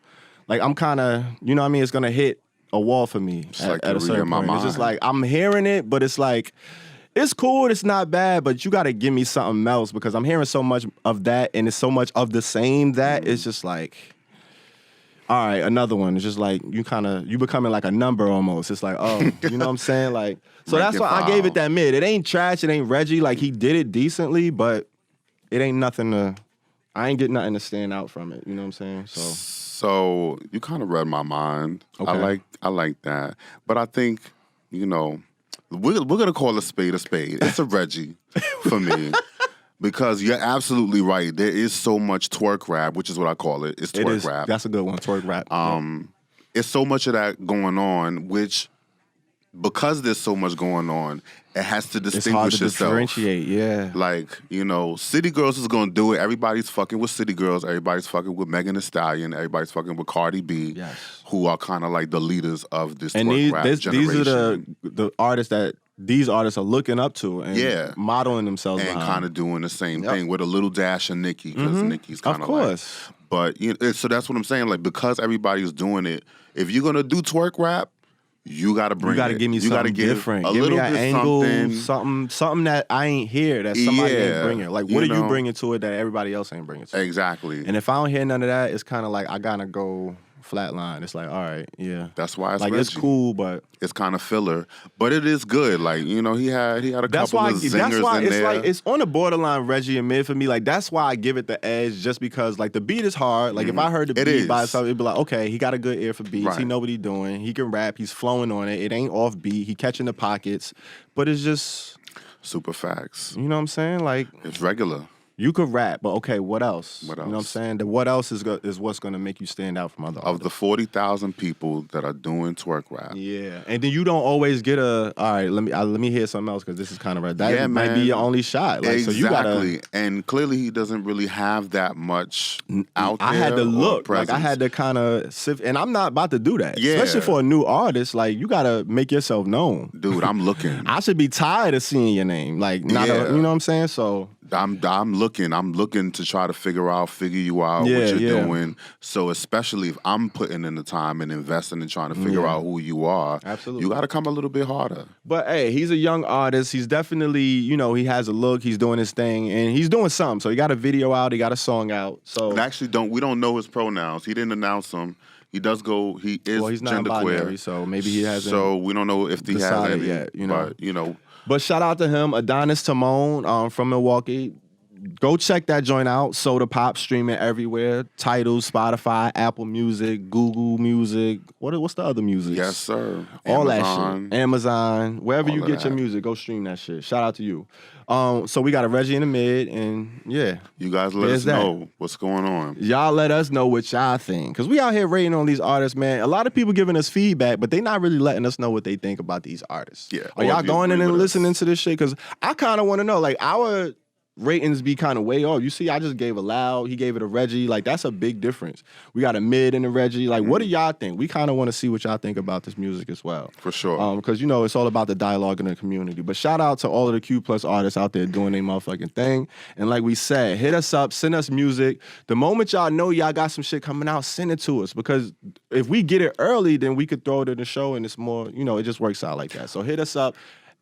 B: Like, I'm kind of, you know what I mean? It's going to hit a wall for me at a certain point. It's just like, I'm hearing it, but it's like, it's cool, it's not bad, but you got to give me something else because I'm hearing so much of that and it's so much of the same that it's just like, all right, another one. It's just like you becoming like a number almost. It's like, oh, you know what I'm saying? Like, so that's why I gave it that mid. It ain't trash, it ain't Reggie. Like, he did it decently, but it ain't nothing I ain't getting nothing to stand out from it. You know what I'm saying?
C: So you kind of read my mind.
B: Okay.
C: I like that. But I think, you know, we're gonna call a spade a spade. It's a Reggie for me. Because you're absolutely right. There is so much twerk rap, which is what I call it. It's twerk rap.
B: That's a good one, twerk rap.
C: It's so much of that going on, which, because there's so much going on, it has to distinguish
B: it's hard to
C: itself.
B: differentiate, yeah.
C: Like, you know, City Girls is going to do it. Everybody's fucking with City Girls. Everybody's fucking with Megan Thee Stallion. Everybody's fucking with Cardi B, who are kind of like the leaders of this twerk rap generation.
B: These are the artists that these artists are looking up to and modeling themselves
C: and
B: behind.
C: kind of doing the same thing with a little dash of Nicki, because Nicki's kind of like. But you know, so that's what I'm saying. Like, because everybody's doing it, if you're gonna do twerk rap, you gotta bring.
B: You gotta give me something different.
C: A
B: give
C: little
B: me an
C: bit
B: angle, something that I ain't hear that somebody ain't bringing. Like, what are you bringing to it that everybody else ain't bringing to it?
C: Exactly.
B: And if I don't hear none of that, it's kind of like I gotta go flatline. It's like, all right, yeah.
C: That's why it's
B: like
C: Reggie.
B: It's cool, but
C: it's kind of filler. But it is good. Like, you know, he had a couple of zingers
B: that's why
C: in
B: it's
C: there.
B: like it's on the borderline Reggie and mid for me. Like, that's why I give it the edge, just because like the beat is hard. Like, if I heard the beat by itself, it'd be like, okay, he got a good ear for beats. He know what he's doing. He can rap. He's flowing on it. It ain't off beat. He catching the pockets. But it's just
C: super facts.
B: You know what I'm saying? Like,
C: it's regular.
B: You could rap, but okay, what else?
C: What else?
B: You know what I'm saying? The what else is what's going to make you stand out from other artists.
C: Of the 40,000 people that are doing twerk rap.
B: Yeah. And then you don't always get all right, let me hear something else because this is kind of right. That might be your only shot. Like,
C: exactly.
B: So you gotta,
C: and clearly he doesn't really have that much out there.
B: I had to look.
C: Presence.
B: Like, I had to kind of sift, and I'm not about to do that.
C: Yeah.
B: Especially for a new artist. Like, you got to make yourself known.
C: Dude, I'm looking.
B: I should be tired of seeing your name. Like, you know what I'm saying? So
C: I'm looking to try to figure you out, what you're doing. So especially if I'm putting in the time and investing in trying to figure out who you are,
B: absolutely,
C: you got to come a little bit harder.
B: But hey, he's a young artist. He's definitely, you know, he has a look. He's doing his thing, and he's doing something. So he got a video out. He got a song out. So
C: and actually, we don't know his pronouns. He didn't announce them. He does go. He is
B: he's not
C: genderqueer,
B: so maybe he hasn't.
C: So we don't know if he has any
B: yet. You know,
C: but you know.
B: But shout out to him, Adonis Timon, from Milwaukee. Go check that joint out. Soda Pop, streaming everywhere. Tidal, Spotify, Apple Music, Google Music. What's the other music?
C: Yes, sir.
B: All
C: Amazon.
B: that shit. Amazon. Wherever you get your music, go stream that shit. Shout out to you. So we got a Reggie in the mid, and
C: you guys let us know what's going on.
B: Y'all let us know what y'all think, because we out here rating on these artists, man. A lot of people giving us feedback, but they not really letting us know what they think about these artists.
C: Yeah.
B: Are y'all going in and listening to this shit? Because I kind of want to know, like, our ratings be kind of way off. You see, I just gave a loud. He gave it a Reggie. Like, that's a big difference. We got a mid and a Reggie. Like, what do y'all think? We kind of want to see what y'all think about this music as well.
C: For sure.
B: Because, you know, it's all about the dialogue in the community. But shout out to all of the Q+ artists out there doing their motherfucking thing. And like we said, hit us up, send us music. The moment y'all know y'all got some shit coming out, send it to us. Because if we get it early, then we could throw it in the show, and it's more, you know, it just works out like that. So hit us up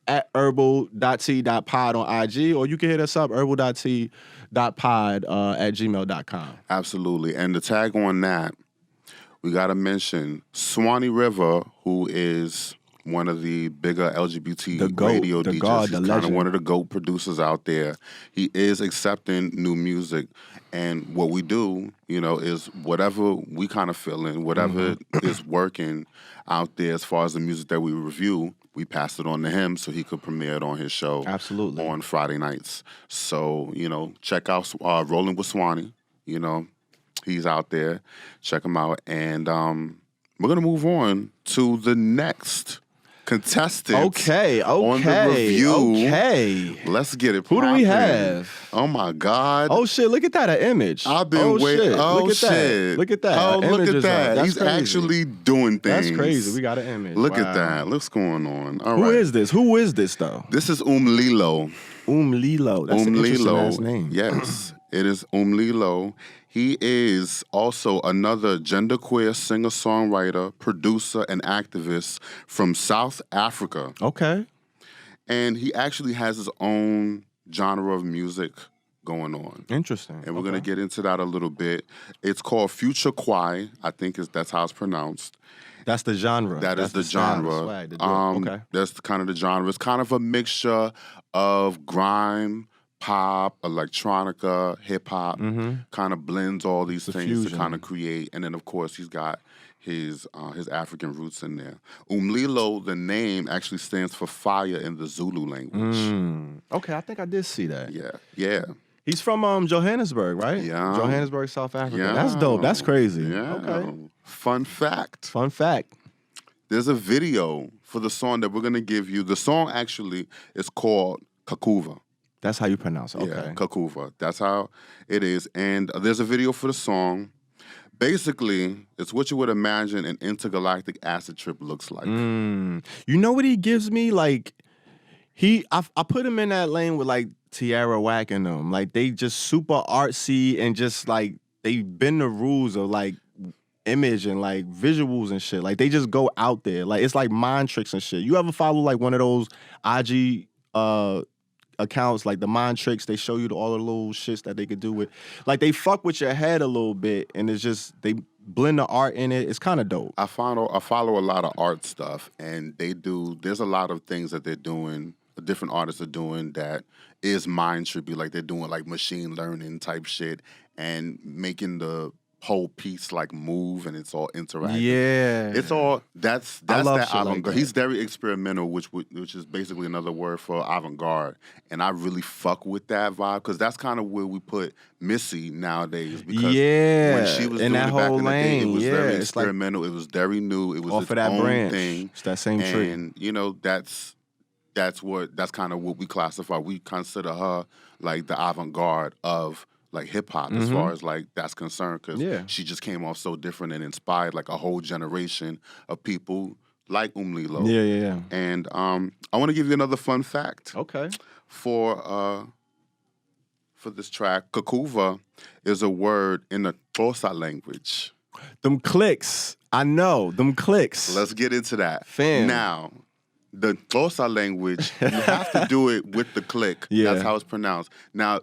B: at herbal.t.pod on IG, or you can hit us up, herbal.t.pod at gmail.com.
C: Absolutely. And the tag on that we got to mention Swanee River, who is one of the bigger LGBT radio DJs.
B: God,
C: He's
B: the
C: kind of
B: legend.
C: one of the GOAT producers out there. He is accepting new music. And what we do, is whatever we kind of feel in, whatever is working out there as far as the music that we review, we pass it on to him so he could premiere it on his show.
B: Absolutely.
C: On Friday nights. So, check out Rolling with Swanee. He's out there. Check him out. And we're going to move on to the next contestant.
B: Okay.
C: On the review.
B: Okay.
C: Let's get it
B: Who do we
C: poppin'.
B: have?
C: Oh, my God.
B: Oh, shit. Look at that. An image.
C: I've been waiting.
B: Shit.
C: Oh,
B: look at
C: shit.
B: That. Look at that.
C: Oh,
B: An
C: look
B: image
C: at
B: is
C: that.
B: up. That's
C: He's
B: crazy.
C: actually doing things.
B: That's crazy. We got an image.
C: Look
B: Wow.
C: at that. What's going on? All
B: Who
C: right.
B: is this? Who is this, though?
C: This is Umlilo.
B: Umlilo. That's an interesting last name.
C: Yes, it is Umlilo. He is also another genderqueer singer-songwriter, producer, and activist from South Africa.
B: Okay.
C: And he actually has his own genre of music going on.
B: Interesting.
C: And we're going to get into that a little bit. It's called Future Kwai. I think that's how it's pronounced.
B: That's the genre.
C: That's the
B: style,
C: genre.
B: swag, the deal. Okay.
C: That's kind of the genre. It's kind of a mixture of grime, pop, electronica, hip hop. Kind of blends all these things
B: fusion.
C: to kind of create. And then, of course, he's got his African roots in there. Umlilo, the name actually stands for fire in the Zulu language.
B: Okay, I think I did see that.
C: Yeah.
B: He's from Johannesburg, right?
C: Yeah.
B: Johannesburg, South Africa.
C: Yeah.
B: That's dope. That's crazy.
C: Yeah.
B: Okay.
C: Fun fact.
B: Fun fact.
C: There's a video for the song that we're going to give you. The song actually is called Kakuva.
B: That's how you pronounce it. Okay.
C: Yeah, Kakuva. That's how it is. And there's a video for the song. Basically, it's what you would imagine an intergalactic acid trip looks like.
B: You know what he gives me? Like, I put him in that lane with like Tierra Whack and them. Like, they just super artsy and just like they bend the rules of like image and like visuals and shit. Like, they just go out there. Like, it's like mind tricks and shit. You ever follow like one of those IG accounts, like the mind tricks? They show you all the little shits that they could do with, like, they fuck with your head a little bit, and it's just they blend the art in it. It's kind of dope.
C: I follow a lot of art stuff, and there's a lot of things that they're doing, different artists are doing that is mind trippy. Like, they're doing like machine learning type shit and making the whole piece like move, and it's all interactive.
B: Yeah,
C: it's all that's
B: I love
C: that
B: shit like
C: avant-garde.
B: that.
C: He's very experimental, which is basically another word for avant-garde, and I really fuck with that vibe because that's kind of where we put Missy nowadays. Because when she was
B: in
C: doing
B: that
C: it back
B: whole
C: in the day, it
B: lane,
C: was
B: yeah,
C: very
B: it's like
C: experimental. It was very new. It was
B: off
C: its
B: of that
C: own
B: branch.
C: thing.
B: It's that same tree.
C: And that's kind of what we classify. We consider her like the avant-garde of like hip hop as far as like that's concerned, because she just came off so different and inspired like a whole generation of people like Umlilo.
B: Yeah.
C: And I want to give you another fun fact.
B: Okay.
C: For this track, Kakuva is a word in the Xhosa language.
B: Them clicks. I know. Them clicks.
C: Let's get into that.
B: Fam.
C: Now, the Xhosa language, you have to do it with the click.
B: Yeah.
C: That's how it's pronounced. Now,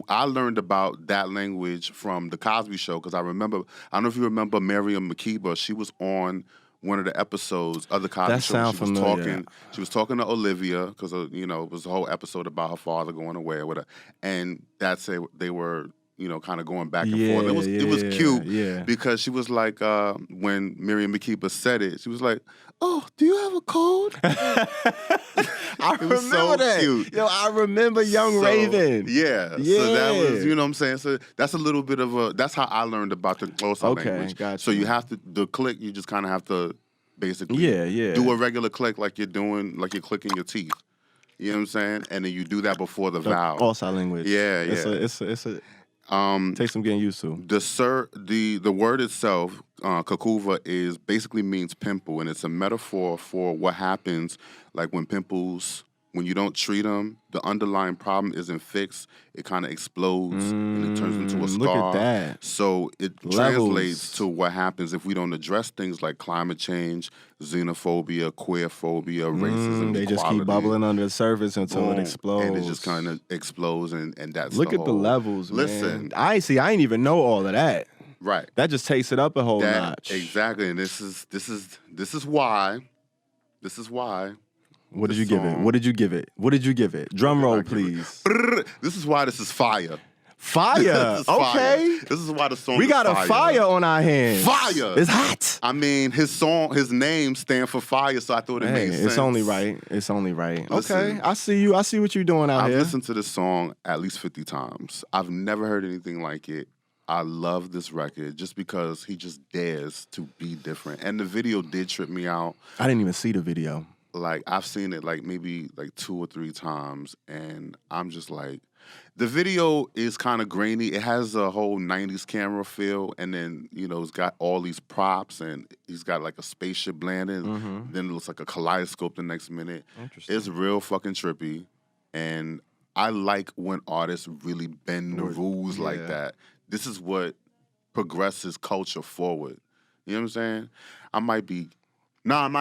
C: I learned about that language from the Cosby Show because I don't know if you remember Miriam Makeba. She was on one of the episodes of the Cosby
B: That
C: Show.
B: sound familiar.
C: She was talking to Olivia because it was a whole episode about her father going away or whatever. And they were kind of going back and forth. It was cute because she was like, when Miriam Makeba said it, she was like, "Oh, do you have a cold?"
B: I remember
C: so
B: that.
C: cute.
B: Yo, I remember Young Raven.
C: Yeah. So that was, what I'm saying? So that's a little bit of that's how I learned about the Xhosa language.
B: Gotcha.
C: So you have to, the click, you just kind of have to basically
B: Yeah.
C: do a regular click like you're clicking your teeth. You know what I'm saying? And then you do that before the vowel.
B: Xhosa language.
C: Yeah.
B: It's a takes some getting used to.
C: The word itself, Kakuva, basically means pimple, and it's a metaphor for what happens like when you don't treat them, the underlying problem isn't fixed. It kind of explodes and it turns into a scar.
B: Look at that.
C: So it translates to what happens if we don't address things like climate change, xenophobia, queerphobia, racism,
B: They just keep bubbling under the surface until it explodes.
C: And it just kind of explodes, and that's
B: Look at the levels,
C: Listen,
B: man. I ain't even know all of that.
C: Right.
B: That just takes it up a whole notch.
C: Exactly. And this is why.
B: What did you give it? What did you give it? What did you give it? Drum roll, please.
C: This is why this is fire.
B: Fire.
C: This is
B: Okay.
C: fire. This is why the song
B: We
C: is
B: got a fire on our hands.
C: Fire.
B: It's hot.
C: I mean, his name stands for fire, so I thought it made sense.
B: It's only right. It's only right.
C: Listen,
B: okay. I see you. I see what you're doing out
C: I've
B: here.
C: listened to this song at least 50 times. I've never heard anything like it. I love this record just because he just dares to be different. And the video did trip me out.
B: I didn't even see the video.
C: Like, I've seen it like maybe like 2 or 3 times, and I'm just like, the video is kind of grainy. It has a whole 90s camera feel, and then, you know, it's got all these props, and he's got like a spaceship landing. Then it looks like a kaleidoscope the next minute.
B: Interesting.
C: It's real fucking trippy, and I like when artists really bend the rules like that. This is what progresses culture forward. You know what I'm saying? I'm not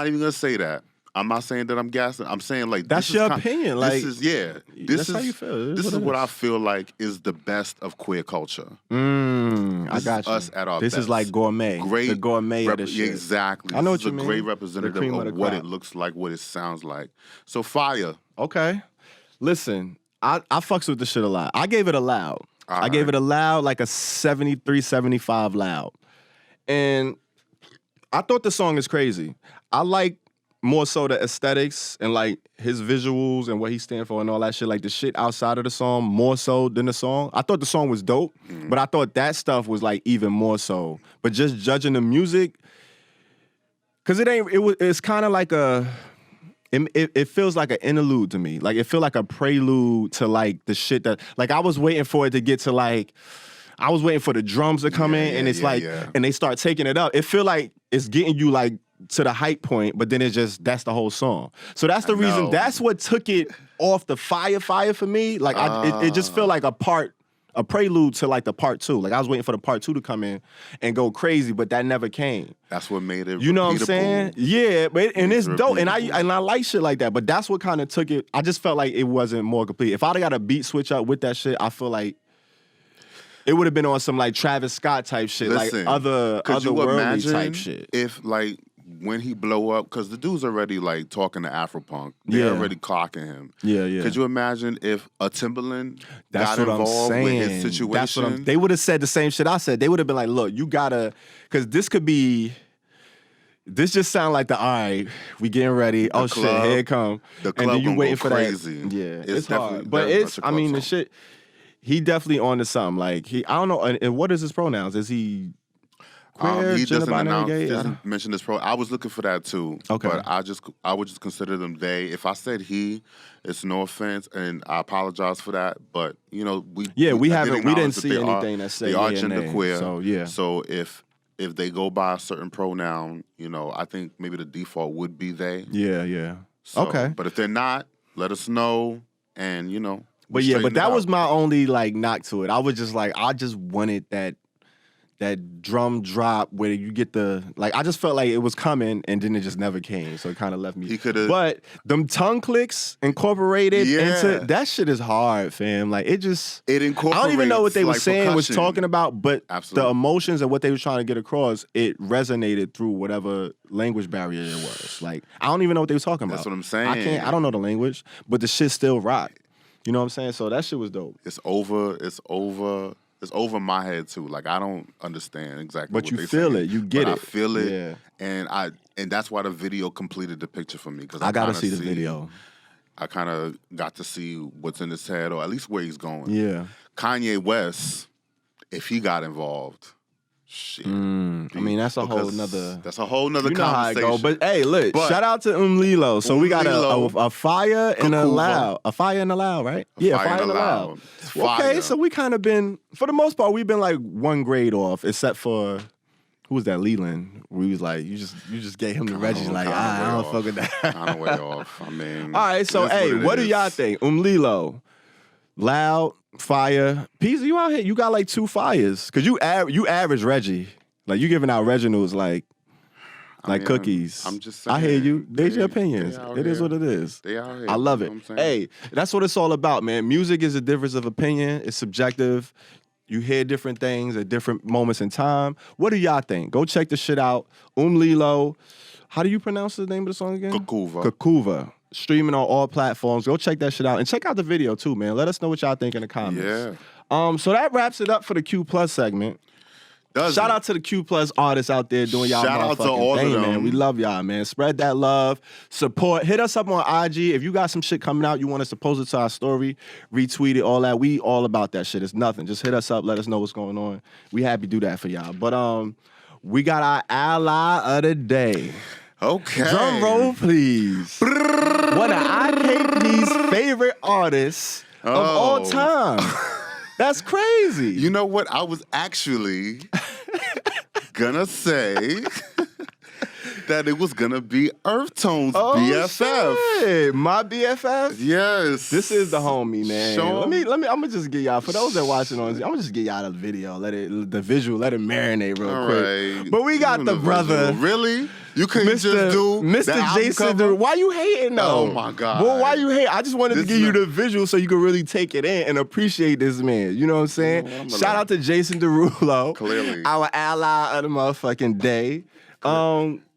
C: even going to say that. I'm not saying that I'm gassing. I'm saying like
B: that's your opinion. Like
C: this is
B: how you feel.
C: This is what I feel like is the best of queer culture.
B: I got you.
C: Us at our
B: this
C: best.
B: is like gourmet. The gourmet of this shit.
C: Exactly.
B: I know
C: this
B: what you
C: is
B: mean.
C: a great representative of what it looks like, what it sounds like. So fire.
B: Okay. Listen, I fucks with this shit a lot. I gave it a loud.
C: All
B: I gave it a loud, like a 73, 75 loud. And I thought the song is crazy. I like more so the aesthetics and like his visuals and what he stands for and all that shit, like the shit outside of the song more so than the song. I thought the song was dope, but I thought that stuff was like even more so. But just judging the music, cause it's kind of like it feels like an interlude to me. Like it feel like a prelude to like the shit that, like I was waiting for it to get to like, I was waiting for the drums to come in and it's and they start taking it up. It feel like it's getting you like to the hype point, but then that's the whole song. So that's the reason, that's what took it off the fire for me. Like it just felt like a prelude to like the part 2. Like I was waiting for the part 2 to come in and go crazy, but that never came.
C: That's what made it.
B: You know what I'm saying? Yeah, but it's dope, and I like shit like that. But that's what kind of took it. I just felt like it wasn't more complete. If I'd have got a beat switch up with that shit, I feel like it would have been on some like Travis Scott type shit,
C: Listen,
B: like otherworldly type shit.
C: If like when he blow up, because the dude's already like talking to Afropunk, they're already clocking him.
B: Yeah.
C: Could you imagine if a Timbaland
B: That's
C: got
B: what I'm
C: involved
B: saying.
C: with his situation?
B: They would have said the same shit I said. They would have been like, look, you gotta, because this just sound like all right, we getting ready. Oh shit, here it come.
C: The club
B: and then you waiting for
C: crazy.
B: that. Yeah, it's
C: definitely
B: hard. But
C: very much a club
B: the
C: song.
B: shit, he definitely on to something. Like I don't know, and what is his pronouns? Is he queer,
C: he doesn't
B: gender-binary, gay?
C: doesn't mention this I was looking for that too.
B: Okay.
C: But I would just consider them they. If I said he, it's no offense, and I apologize for that. But you know, we
B: didn't see anything that said
C: they are
B: yeah and nay.
C: genderqueer.
B: So yeah.
C: So if they go by a certain pronoun, you know, I think maybe the default would be they.
B: Yeah.
C: So,
B: okay.
C: But if they're not, let us know, and you know.
B: But yeah, but that was my only like knock to it. I was just like, I just wanted that drum drop where you get the, like, I just felt like it was coming and then it just never came. So it kind of left me.
C: He could have.
B: But them tongue clicks incorporated into, that shit is hard, fam. Like it
C: incorporates.
B: I don't even know what they were
C: like
B: saying, was
C: percussion.
B: talking about, but
C: Absolutely.
B: the emotions and what they were trying to get across, it resonated through whatever language barrier it was. Like, I don't even know what they were talking about.
C: That's what I'm saying.
B: I don't know the language, but the shit still rock. You know what I'm saying? So that shit was dope.
C: It's over my head too. Like I don't understand exactly.
B: But
C: what
B: you
C: they
B: feel
C: saying,
B: it. You get
C: but
B: it.
C: I feel it.
B: Yeah.
C: And that's why the video completed the picture for me. Because
B: I gotta see the video.
C: I kind of got to see what's in his head, or at least where he's going.
B: Yeah.
C: Kanye West, if he got involved, shit.
B: I mean, that's a whole nother.
C: That's a whole nother
B: You know how it
C: conversation.
B: go. But hey, look, shout out to Umlilo. So we got a fire and a loud. A fire and a loud, right?
C: A fire and a loud.
B: Okay, so we kind of been, for the most part, we've been like one grade off, except for, who was that, Leland? Where he was like, you just gave him the Reggie, like, I don't fuck with that.
C: Kind of way off. I mean.
B: All right, so hey, what do y'all think? Umlilo, loud, fire. Peasy, you out here, you got like 2 fires. Because you average Reggie. Like, you giving out Reginald's like cookies.
C: I'm just saying.
B: I hear you. There's your opinions. It is what it is.
C: They out here.
B: I love
C: You
B: it.
C: know what I'm saying?
B: Hey, that's what it's all about, man. Music is a difference of opinion. It's subjective. You hear different things at different moments in time. What do y'all think? Go check the shit out. Umlilo. How do you pronounce the name of the song again? Kakuva. Streaming on all platforms. Go check that shit out. And check out the video too, man. Let us know what y'all think in the comments.
C: Yeah.
B: So that wraps it up for the Q Plus segment. Shout out to the Q Plus artists out there doing y'all
C: Shout out to
B: motherfucking
C: all
B: thing,
C: of them.
B: man. We love y'all, man. Spread that love, support. Hit us up on IG. If you got some shit coming out, you want us to post it to our story, retweet it, all that. We all about that shit. It's nothing. Just hit us up. Let us know what's going on. We happy to do that for y'all. But we got our ally of the day.
C: Okay.
B: Drum roll, please. One of I.K.P's favorite artists of all time. That's crazy.
C: You know what? I was actually gonna say that it was gonna be EarthTone's BFF.
B: Shit. My BFF?
C: Yes.
B: This is the homie, man. Let me. I'm gonna just get y'all, for those that watching on, I'm gonna just get y'all the video, the visual, let it marinate real quick.
C: Right.
B: But we got the brother.
C: Really? You couldn't just do
B: Mr. Jason Derulo. Why you hating though?
C: Oh my God.
B: Well, why you hate? I just wanted to give you the visual so you could really take it in and appreciate this man. You know what I'm saying? Shout out to Jason Derulo.
C: Clearly.
B: Our ally of the motherfucking day.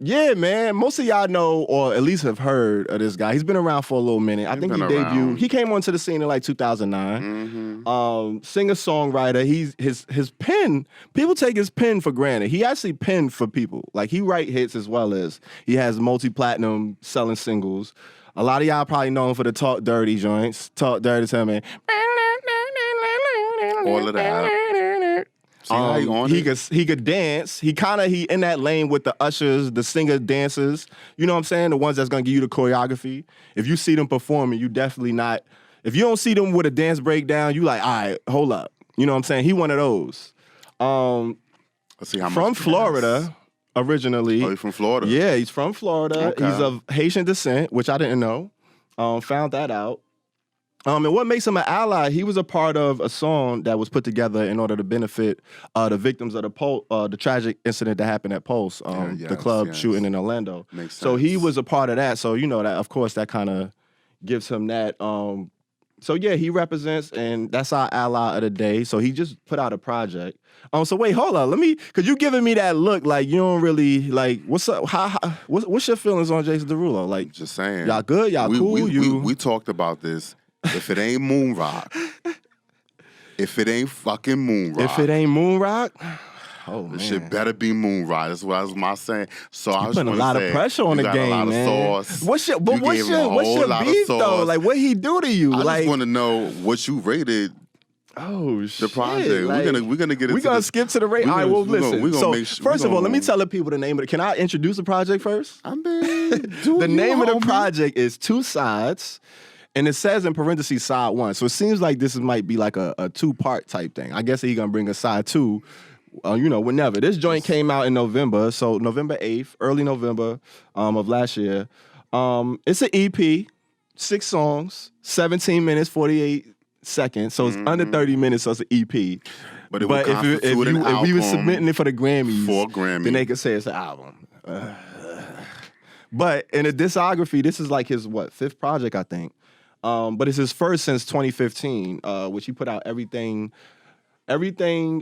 B: Yeah, man. Most of y'all know, or at least have heard of this guy. He's been around for a little minute. I think he debuted. He came onto the scene in like 2009. Singer songwriter. His pen. People take his pen for granted. He actually penned for people. Like he write hits as well as he has multi-platinum selling singles. A lot of y'all probably know him for the Talk Dirty joints. Talk Dirty, tell me.
C: All of that.
B: He could dance. He in that lane with the ushers, the singer dancers. You know what I'm saying? The ones that's gonna give you the choreography. If you see them performing, you definitely not. If you don't see them with a dance breakdown, you like, all right, hold up. You know what I'm saying? He one of those.
C: Let's see how much
B: from Florida originally.
C: Oh, he's from Florida.
B: Yeah, he's from Florida.
C: Okay.
B: He's of Haitian descent, which I didn't know. Found that out. And what makes him an ally, he was a part of a song that was put together in order to benefit the victims of the tragic incident that happened at Pulse, the club shooting in Orlando.
C: Makes sense.
B: So he was a part of that. So, you know, that of course, that kind of gives him that. So, yeah, he represents, and that's our ally of the day. So he just put out a project. So wait, hold on. Because you giving me that look like you don't really, like, what's up? What's your feelings on Jason Derulo? Like,
C: just saying.
B: Y'all good? Y'all cool?
C: We talked about this. If it ain't Moon Rock, if it ain't fucking Moon Rock.
B: If it ain't Moon Rock, oh man.
C: This shit better be Moon Rock. That's what I was my saying. So I was
B: putting a lot of pressure on the game,
C: man.
B: man.
C: A lot of sauce.
B: What's your beef though? Like what he do to you?
C: I
B: like,
C: just want to know what you rated.
B: Oh shit!
C: The project.
B: Like,
C: we're gonna get into.
B: We're gonna skip to the rate. All right, well, listen. So first of all, let me tell the people the name of it. Can I introduce the project first?
C: I mean,
B: the name of the project is Two Sides. And it says in parentheses side one. So it seems like this might be like a two-part type thing. I guess he's going to bring a side two, whenever. This joint came out in November. So November 8th, early November of last year. It's an EP, 6 songs, 17 minutes, 48 seconds. So it's under 30 minutes, so it's an EP.
C: But
B: if we were submitting it for the Grammys, then they could say it's an album. But in a discography, this is like his, 5th project, I think. But it's his first since 2015, which he put out Everything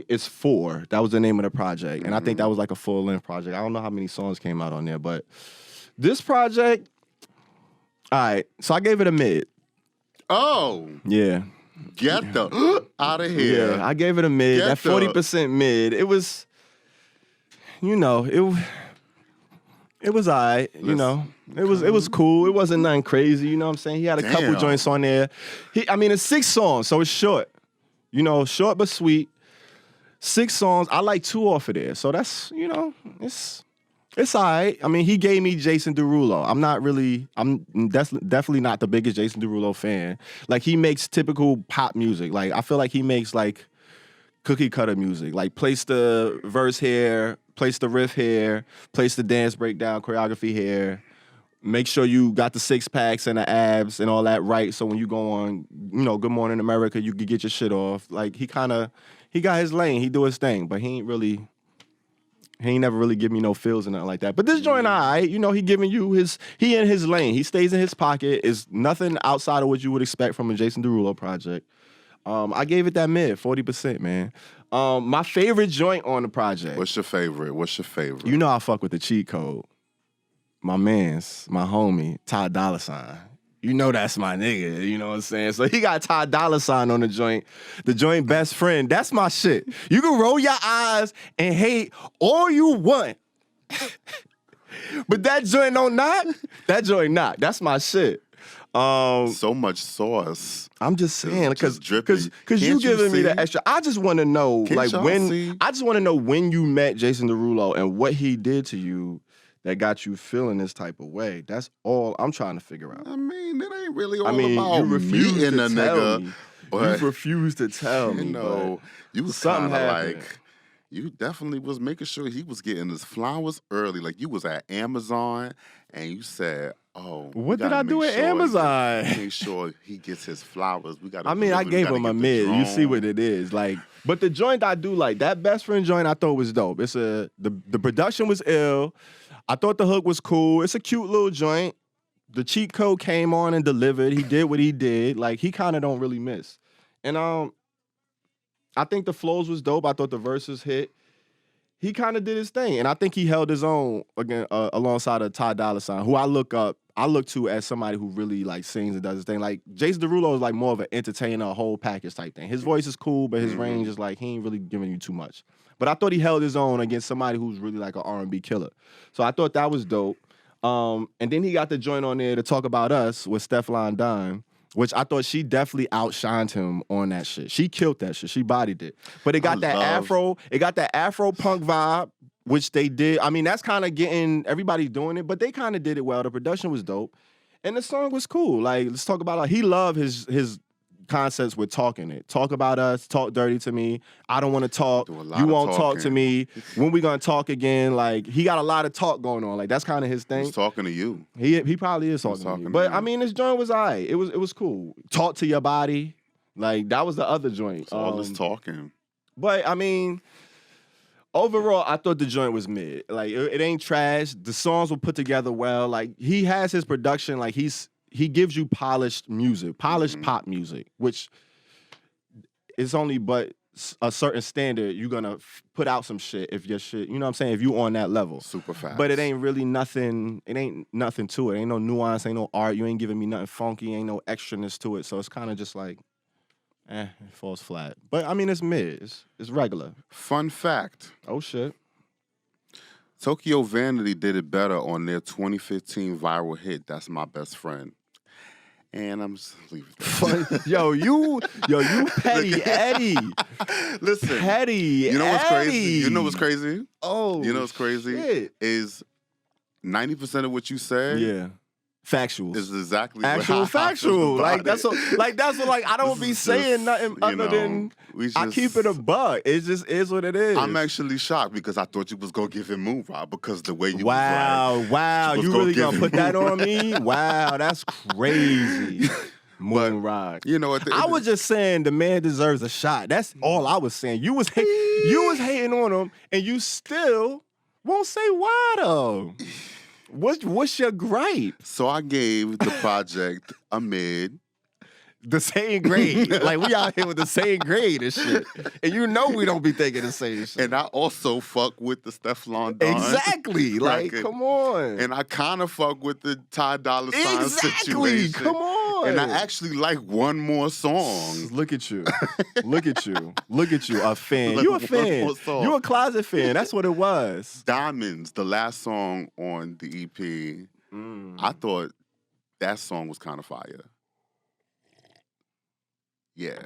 B: is 4. That was the name of the project. And I think that was like a full-length project. I don't know how many songs came out on there, but this project, all right, so I gave it a mid.
C: Oh.
B: Yeah.
C: Get the out of here.
B: Yeah, I gave it a mid. That 40% mid. It was, it was all right, It was cool. It wasn't nothing crazy, you know what I'm saying? He had a couple joints on there. It's 6 songs, so it's short. Short but sweet. 6 songs. I like 2 off of there. So that's, it's all right. He gave me Jason Derulo. That's definitely not the biggest Jason Derulo fan. Like, he makes typical pop music. Like, I feel like he makes, like, cookie cutter music. Like, place the verse here, place the riff here, place the dance breakdown, choreography here. Make sure you got the 6-packs and the abs and all that right, so when you go on, Good Morning America, you can get your shit off. Like, he got his lane, he do his thing, but he ain't never really give me no feels and nothing like that. But this joint, all right, he giving you he in his lane. He stays in his pocket. It's nothing outside of what you would expect from a Jason Derulo project. I gave it that mid, 40%, man. My favorite joint on the project.
C: What's your favorite?
B: You know I fuck with the cheat code. My man's, my homie, Ty Dolla $ign. You know that's my nigga, you know what I'm saying? So he got Ty Dolla $ign on the joint best friend. That's my shit. You can roll your eyes and hate all you want. But that joint don't knock. That joint knock. That's my shit.
C: So much sauce.
B: I'm just saying, because
C: Can't
B: you giving me
C: see?
B: the extra. I just want to know,
C: Can't
B: like
C: y'all
B: when.
C: see?
B: I just want to know when you met Jason Derulo and what he did to you that got you feeling this type of way. That's all I'm trying to figure out.
C: I mean, it ain't really all
B: you
C: about
B: refuse
C: meeting
B: to
C: a
B: tell
C: nigga.
B: me.
C: But
B: You refuse to tell me.
C: you know, you was
B: something
C: kind of
B: happened.
C: like, you definitely was making sure he was getting his flowers early. Like you was at Amazon and you said, "Oh,
B: What did I do at Amazon?"
C: Make sure he gets his flowers. We got.
B: I mean, I gave him a mid. You see what it is, like. But the joint I do like, that best friend joint, I thought was dope. It's the production was ill. I thought the hook was cool. It's a cute little joint. The cheat code came on and delivered. He did what he did. Like he kind of don't really miss. And I think the flows was dope. I thought the verses hit. He kind of did his thing, and I think he held his own again alongside of Ty Dolla $ign, who I look to as somebody who really like sings and does his thing. Like Jason Derulo is like more of an entertainer, a whole package type thing. His voice is cool, but his range is like he ain't really giving you too much. But I thought he held his own against somebody who's really like an R&B killer. So I thought that was dope. And then he got the joint on there to talk about us with Stefflon Don, which I thought she definitely outshined him on that shit. She killed that shit. She bodied it. But it got that Afro punk vibe, which they did. I mean, that's kind of getting everybody doing it, but they kind of did it well. The production was dope. And the song was cool. Like, let's talk about he loved his concepts with talking it. Talk about us, talk dirty to me. I don't want to talk. You won't talk to me. When we gonna talk again? Like, he got a lot of talk going on. Like, that's kind of his thing.
C: He's talking to you.
B: He probably is talking to you. But I mean, this joint was all right. It was cool. Talk to your body. Like, that was the other joint.
C: It's all this talking.
B: But I mean, overall, I thought the joint was mid. Like, it ain't trash. The songs were put together well. Like, he has his production. Like, he gives you polished music, polished pop music, which is only but a certain standard. You're gonna put out some shit if your shit, you know what I'm saying, if you on that level.
C: Super fast.
B: But it ain't really nothing, it ain't nothing to it. Ain't no nuance, ain't no art. You ain't giving me nothing funky, ain't no extraness to it. So it's kind of just like, it falls flat. But I mean, it's mid. It's regular.
C: Fun fact.
B: Oh, shit.
C: Tokyo Vanity did it better on their 2015 viral hit, That's My Best Friend. And I'm just leaving it.
B: Yo, you petty Eddie.
C: Listen.
B: Petty
C: You know what's
B: Eddie.
C: crazy? You know what's crazy?
B: Oh,
C: You know what's crazy?
B: shit.
C: Is 90% of what you said
B: Yeah. Factuals.
C: is exactly
B: Actual
C: what I feel
B: factual.
C: about
B: Like that's
C: it.
B: what I don't
C: This
B: be
C: is
B: saying
C: just,
B: nothing
C: you
B: other
C: know,
B: than
C: we
B: I
C: just-
B: keep it a buck. It just is what it is.
C: I'm actually shocked because I thought you was gonna give him Moon Rock because the way you
B: Wow,
C: was like,
B: wow.
C: was
B: You
C: gonna
B: really
C: give
B: gonna
C: him
B: put that
C: Moon
B: on me? Wow, that's crazy. Moon Rock.
C: you know,
B: I was just saying the man deserves a shot. That's all I was saying. You was hating on him, and you still won't say why though. What's your gripe?
C: So I gave the project a mid.
B: The same grade. Like, we out here with the same grade and shit. And you know we don't be thinking the same shit.
C: And I also fuck with the Stefflon Don.
B: Exactly. Like,
C: record.
B: come on.
C: And I kind of fuck with the Ty Dolla $ign
B: Exactly.
C: situation.
B: Come on.
C: And I actually like one more song.
B: Look at you. Look at you. Look at you. A fan.
C: Like
B: You a
C: one
B: fan.
C: more song.
B: You a closet fan. That's what it was.
C: Diamonds, the last song on the EP, I thought that song was kind of fire. Yeah.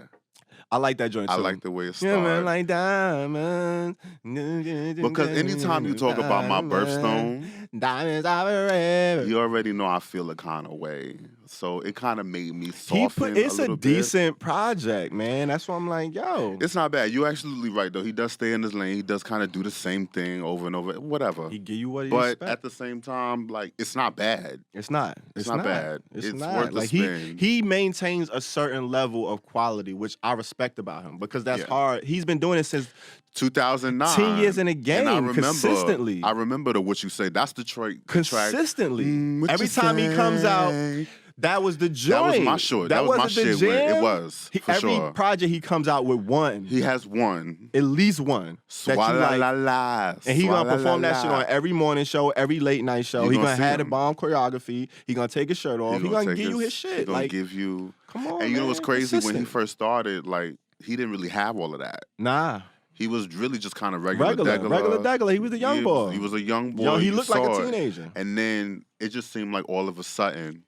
B: I like that joint too.
C: I like the way it
B: Yeah,
C: started.
B: man, like diamonds.
C: Because anytime you talk about my birthstone,
B: diamonds are forever.
C: you already know I feel a kind of way. So it kind of made me soften
B: It's
C: a
B: a
C: little bit.
B: decent project, man. That's why I'm like, yo.
C: It's not bad. You're absolutely right, though. He does stay in his lane. He does kind of do the same thing over and over. Whatever.
B: He give you what he
C: But
B: expect.
C: at the same time, like, it's not bad.
B: It's not.
C: It's not bad.
B: It's
C: It's
B: not.
C: worth a
B: Like
C: spin.
B: he maintains a certain level of quality, which I respect about him because that's
C: Yeah.
B: hard. He's been doing it since
C: 2009.
B: 10 years in a game,
C: And I remember,
B: consistently.
C: I remember what you say. That's the track.
B: consistently.
C: What
B: Every
C: you
B: time he comes out,
C: say?
B: That was the joint.
C: That was my short. That was my
B: wasn't the
C: shit. It
B: jam.
C: was for
B: Every
C: sure.
B: project he comes out with one.
C: He has one.
B: At least one. That you like.
C: Swalla-la-la.
B: And he gonna perform that shit on every morning show, every late night show. He gonna have the bomb choreography. He gonna take his shirt off. He gonna give you his shit.
C: He gonna give you.
B: Come on,
C: and you know what's crazy?
B: Consistent.
C: When he first started, like he didn't really have all of that.
B: Nah.
C: He was really just kind of regular
B: degular. He was a young boy.
C: He was a young boy.
B: Yo, he looked like a teenager.
C: And then it just seemed like all of a sudden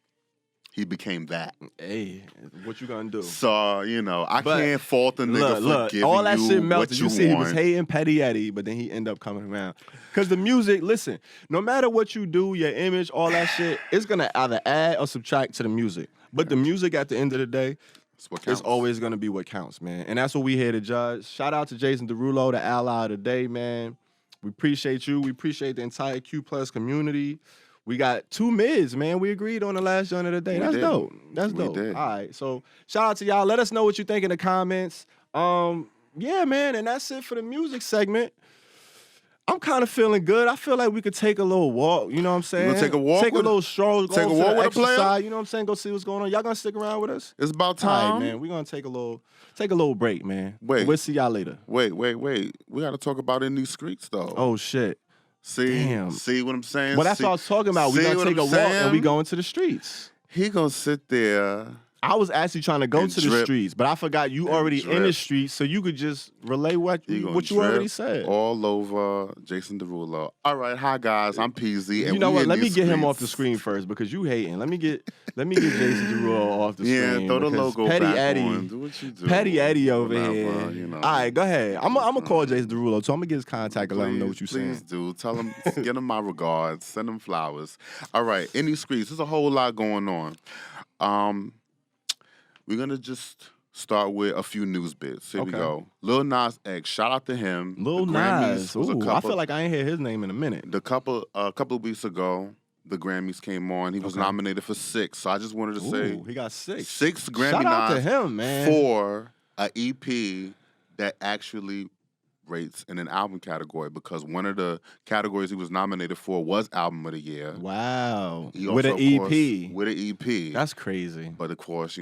C: he became that.
B: Hey, what you gonna do?
C: So, I can't fault the nigga for giving
B: all that
C: you
B: shit melted.
C: what you
B: see,
C: want.
B: He was hating Petty Eddie, but then he ended up coming around. Because the music, listen, no matter what you do, your image, all that shit, it's gonna either add or subtract to the music. But the music at the end of the day, it's always gonna be what counts, man. And that's what we here to judge. Shout out to Jason Derulo, the ally of the day, man. We appreciate you. We appreciate the entire Q Plus community. We got 2 mids, man. We agreed on the last joint of the day. That's dope. That's dope. All right. So shout out to y'all. Let us know what you think in the comments. Yeah, man. And that's it for the music segment. I'm kind of feeling good. I feel like we could take a little walk. You know what I'm saying?
C: You gonna take a walk?
B: Take a little stroll.
C: Take a walk with a player?
B: You know what I'm saying? Go see what's going on. Y'all gonna stick around with us?
C: It's about time.
B: All right, man. We're gonna take a little break, man.
C: Wait.
B: We'll see y'all later.
C: Wait. We got to talk about in these streets, though.
B: Oh, shit.
C: See what I'm saying?
B: Well, that's what I was talking about. We're gonna take a walk and we go into the streets.
C: He gonna sit there.
B: I was actually trying to go to the streets, but I forgot you already
C: drip.
B: in the streets, so you could just relay what you already said.
C: All over Jason Derulo. All right, hi guys, I'm PZ. And
B: you know what? Let me get him off the screen first because you hating. Let me get Jason Derulo off the screen.
C: Yeah, throw the logo
B: Petty
C: back
B: Eddie,
C: on. Do what you do.
B: Petty Eddie over here.
C: All
B: right, go ahead. I'm gonna call Jason Derulo, so I'm gonna get his contact and let him know what you're saying.
C: Please do. Tell him, get him my regards. Send him flowers. All right, in these streets, there's a whole lot going on. We're going to just start with a few news bits. Here we go. Lil Nas X, shout out to him.
B: Lil Nas. Ooh, I feel like I ain't hear his name in a minute.
C: A couple of weeks ago, the Grammys came on. He was nominated for 6. So I just wanted to say
B: he got 6.
C: 6 Grammy
B: shout out
C: nods
B: to him, man.
C: for an EP that actually rates in an album category because one of the categories he was nominated for was Album of the Year.
B: Wow.
C: He also,
B: with an EP.
C: With an EP.
B: That's crazy.
C: But of course,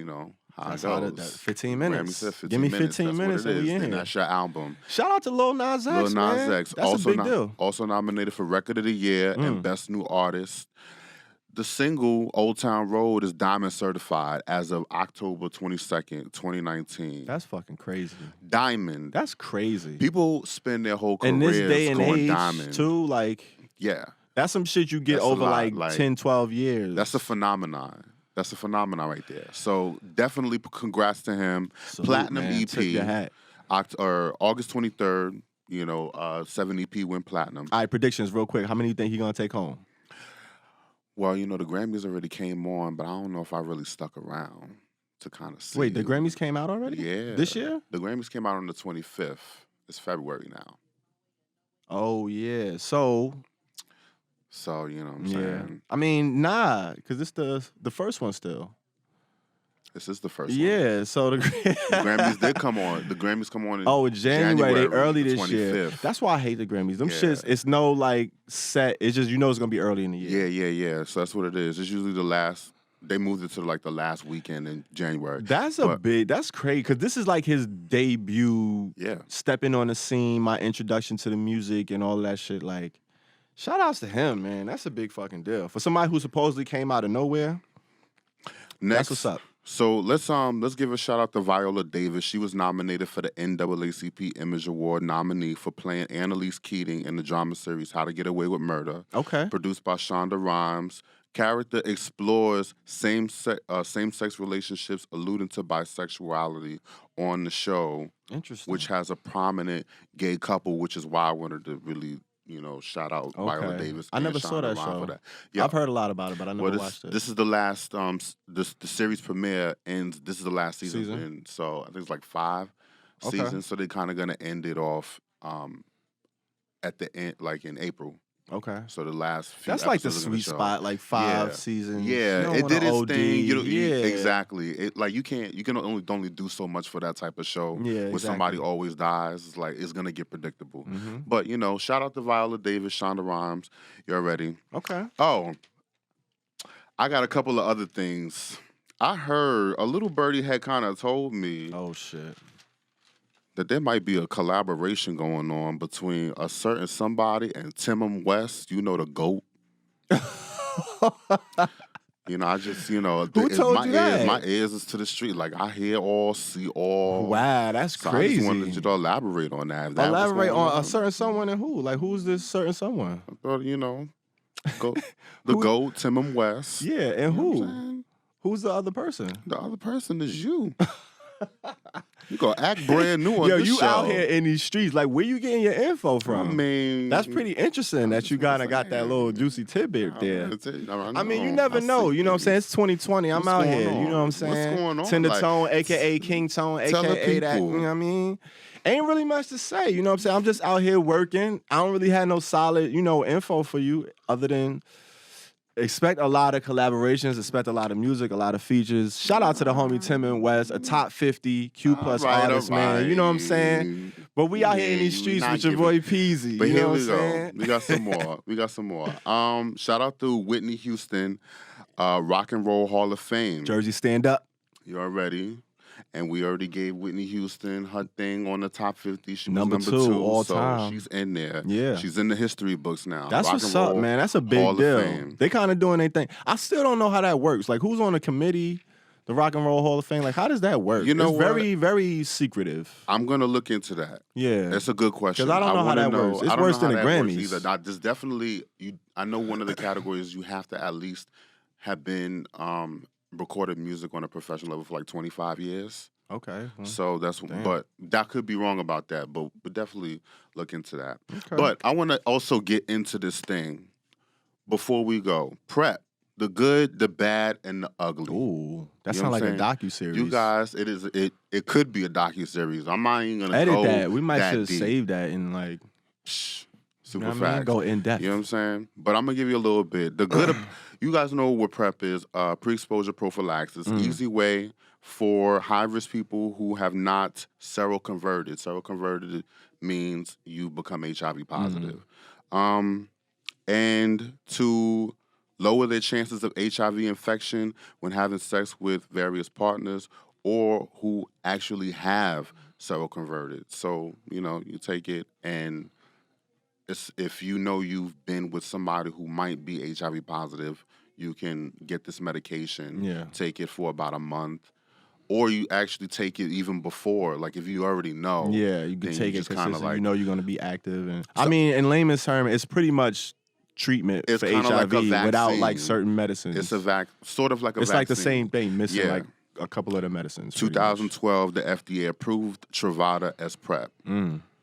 C: how
B: that's
C: it goes.
B: That 15 minutes.
C: Said 15
B: Give me
C: minutes.
B: 15 minutes and we in here.
C: That's your album.
B: Shout out to Lil Nas X,
C: Lil Nas
B: man.
C: X.
B: That's
C: also
B: a big deal.
C: Also nominated for Record of the Year and Best New Artist. The single Old Town Road is Diamond certified as of October 22nd, 2019.
B: That's fucking crazy.
C: Diamond.
B: That's crazy.
C: People spend their whole careers
B: in this day and
C: going
B: age,
C: diamond.
B: Too,
C: yeah.
B: That's some shit you get
C: That's
B: over like 10, 12 years.
C: That's a phenomenon. That's a phenomenon right there. So definitely congrats to him.
B: Salute,
C: Platinum
B: man.
C: EP.
B: Tip your hat.
C: August 23rd, 7 EP went platinum.
B: All right, predictions real quick. How many do you think he gonna take home?
C: Well, the Grammys already came on, but I don't know if I really stuck around to kind of see.
B: Wait, the Grammys came out already?
C: Yeah.
B: This year?
C: The Grammys came out on the 25th. It's February now.
B: Oh, yeah. So,
C: you know what I'm saying?
B: I mean, nah, because it's the first one still.
C: This is the first one.
B: Yeah, so the
C: Grammys did come on. The Grammys come on in
B: January. They early
C: the
B: this
C: 25th.
B: year. That's why I hate the Grammys. Them
C: Yeah.
B: shits, it's no set. It's just it's gonna be early in the year.
C: Yeah. So that's what it is. It's usually the last. They moved it to the last weekend in January.
B: That's that's crazy because this is like his debut.
C: Yeah.
B: Stepping on the scene, my introduction to the music and all that shit. Like, shout outs to him, man. That's a big fucking deal for somebody who supposedly came out of nowhere.
C: Next,
B: that's what's up.
C: So let's give a shout out to Viola Davis. She was nominated for the NAACP Image Award nominee for playing Annalise Keating in the drama series How to Get Away with Murder.
B: Okay.
C: Produced by Shonda Rhimes. Character explores same-sex relationships, alluding to bisexuality on the show.
B: Interesting.
C: Which has a prominent gay couple, which is why I wanted to really shout out Viola Davis.
B: I never saw that show.
C: For that. Yeah.
B: I've heard a lot about it, but I never watched it.
C: This is the last. The series premiere ends. This is the last season. And so I think it's like 5 seasons. So they're kind of gonna end it off at the end, like in April.
B: Okay.
C: So the last few
B: That's like the
C: episodes
B: sweet spot, like 5 seasons.
C: Yeah,
B: it
C: did its thing.
B: Yeah.
C: Exactly. You can only do so much for that type of show.
B: Yeah,
C: Where somebody always dies. It's gonna get predictable.
B: Mm-hmm.
C: But shout out to Viola Davis, Shonda Rhimes. You're ready.
B: Okay.
C: Oh, I got a couple of other things. I heard a little birdie had kind of told me
B: Oh shit.
C: that there might be a collaboration going on between a certain somebody and Timon West. You know, the GOAT. I just,
B: Who told you that?
C: My ears is to the street. Like, I hear all, see all.
B: Wow, that's
C: So
B: crazy.
C: I just wanted you to elaborate on that. If that was
B: Elaborate
C: going
B: on a certain someone and who? Like, who's this certain someone?
C: I thought, the GOAT, Timon West.
B: Yeah, and
C: You know what I'm
B: who?
C: saying?
B: Who's the other person?
C: The other person is you. You gonna act brand new on
B: Yo,
C: this
B: you
C: show.
B: out here in these streets. Like, where you getting your info from?
C: I mean,
B: That's pretty interesting that you kind of got that little juicy tidbit there. I mean, you never know. You know what I'm saying? It's 2020. I'm out here. You know what I'm saying?
C: What's going on?
B: Tender Tone, a.k.a. King Tone,
C: tell the
B: a.k.a. that. You
C: people.
B: know what I mean? Ain't really much to say. You know what I'm saying? I'm just out here working. I don't really have no solid, info for you other than expect a lot of collaborations, expect a lot of music, a lot of features. Shout out to the homie Timon West, a top 50 Q+ artist, man. You know what I'm saying? But we out here in these streets with your boy Peasy.
C: But
B: you
C: here
B: know
C: we
B: what
C: go.
B: I'm saying?
C: We got some more. Shout out to Whitney Houston, Rock and Roll Hall of Fame.
B: Jersey stand up.
C: You already. And we already gave Whitney Houston her thing on the top 50. She was
B: Number
C: number
B: two,
C: two
B: all
C: so
B: time.
C: she's in there.
B: Yeah.
C: She's in the history books now.
B: That's
C: Rock
B: what's
C: and
B: up,
C: Roll
B: man. That's a
C: Hall
B: big
C: of
B: deal.
C: Fame.
B: They kind of doing their thing. I still don't know how that works. Like, who's on the committee, the Rock and Roll Hall of Fame? Like, how does that work?
C: You know
B: it's
C: what?
B: very, very secretive.
C: I'm going to look into that.
B: Yeah.
C: That's a good question.
B: 'Cause I don't know how
C: wanna
B: that works. It's
C: I don't
B: worse
C: know
B: than
C: how
B: the
C: that works
B: Grammys.
C: either. Now, there's definitely, I know one of the categories you have to at least have been recorded music on a professional level for like 25 years.
B: Okay. Well,
C: So that's,
B: damn.
C: but that could be wrong about that, but definitely look into that.
B: okay.
C: But I want to also get into this thing before we go. Prep, the good, the bad, and the ugly.
B: Ooh, that
C: You know
B: sounds like
C: what
B: a
C: I'm
B: docu-series.
C: You guys, it could be a docu-series. I'm not even going to
B: edit
C: go
B: that. We might
C: that
B: should
C: deep.
B: save that in like,
C: Super
B: you know what I mean?
C: facts.
B: Go in depth.
C: You know what I'm saying? But I'm gonna give you a little bit. The good, you guys know what PrEP is. Pre-exposure prophylaxis. Easy way for high-risk people who have not seroconverted. Seroconverted means you become HIV positive. And to lower their chances of HIV infection when having sex with various partners or who actually have seroconverted. So, you take it and if you know you've been with somebody who might be HIV positive, you can get this medication,
B: Yeah.
C: take it for about a month, or you actually take it even before. Like if you already know,
B: Yeah, you can
C: then
B: take
C: you
B: it
C: just kinda
B: consistent.
C: like-
B: You know you're going to be active. And I mean, in layman's term, it's pretty much treatment
C: It's
B: for
C: kinda like
B: HIV
C: a
B: without like
C: vaccine.
B: certain medicines.
C: it's sort of like a
B: It's
C: vaccine.
B: like the same thing, missing
C: Yeah.
B: like a couple of the medicines. pretty much.
C: 2012, the FDA approved Truvada as PrEP.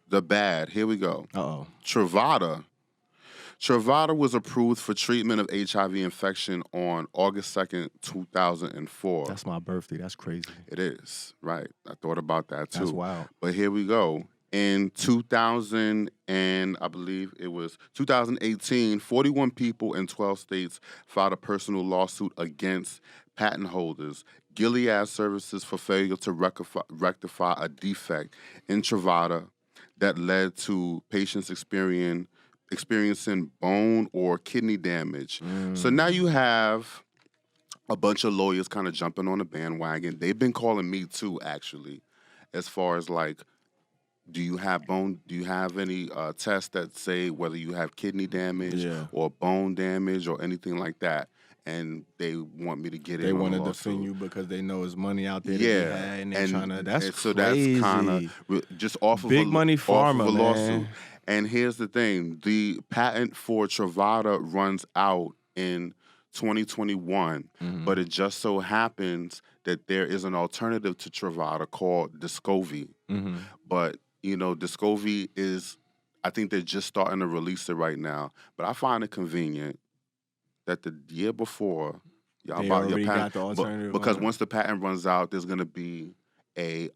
C: The bad, here we go.
B: Uh-oh.
C: Truvada was approved for treatment of HIV infection on August 2nd, 2004.
B: That's my birthday. That's crazy.
C: It is, right. I thought about that too.
B: That's wild.
C: But here we go. In 2000 and I believe it was 2018, 41 people in 12 states filed a personal lawsuit against patent holders, Gilead Services, for failure to rectify a defect in Truvada that led to patients experiencing bone or kidney damage. So now you have a bunch of lawyers kind of jumping on the bandwagon. They've been calling me too, actually, as far as like, do you have any tests that say whether you have kidney damage
B: Yeah.
C: or bone damage or anything like that? And they want me to get in.
B: They
C: on
B: want
C: the
B: to
C: lawsuit.
B: defend you because they know there's money out there to
C: Yeah,
B: be had, and they're trying to. That's
C: so
B: crazy.
C: that's kind of just off of
B: Big money
C: off of
B: pharma,
C: a lawsuit.
B: man.
C: And here's the thing: the patent for Truvada runs out in 2021, but it just so happens that there is an alternative to Truvada called Descovy. But Descovy is, I think they're just starting to release it right now. But I find it convenient that the year before, y'all
B: They
C: bought your
B: already got
C: patent,
B: the alternative
C: because
B: on it.
C: once the patent runs out, there's gonna be a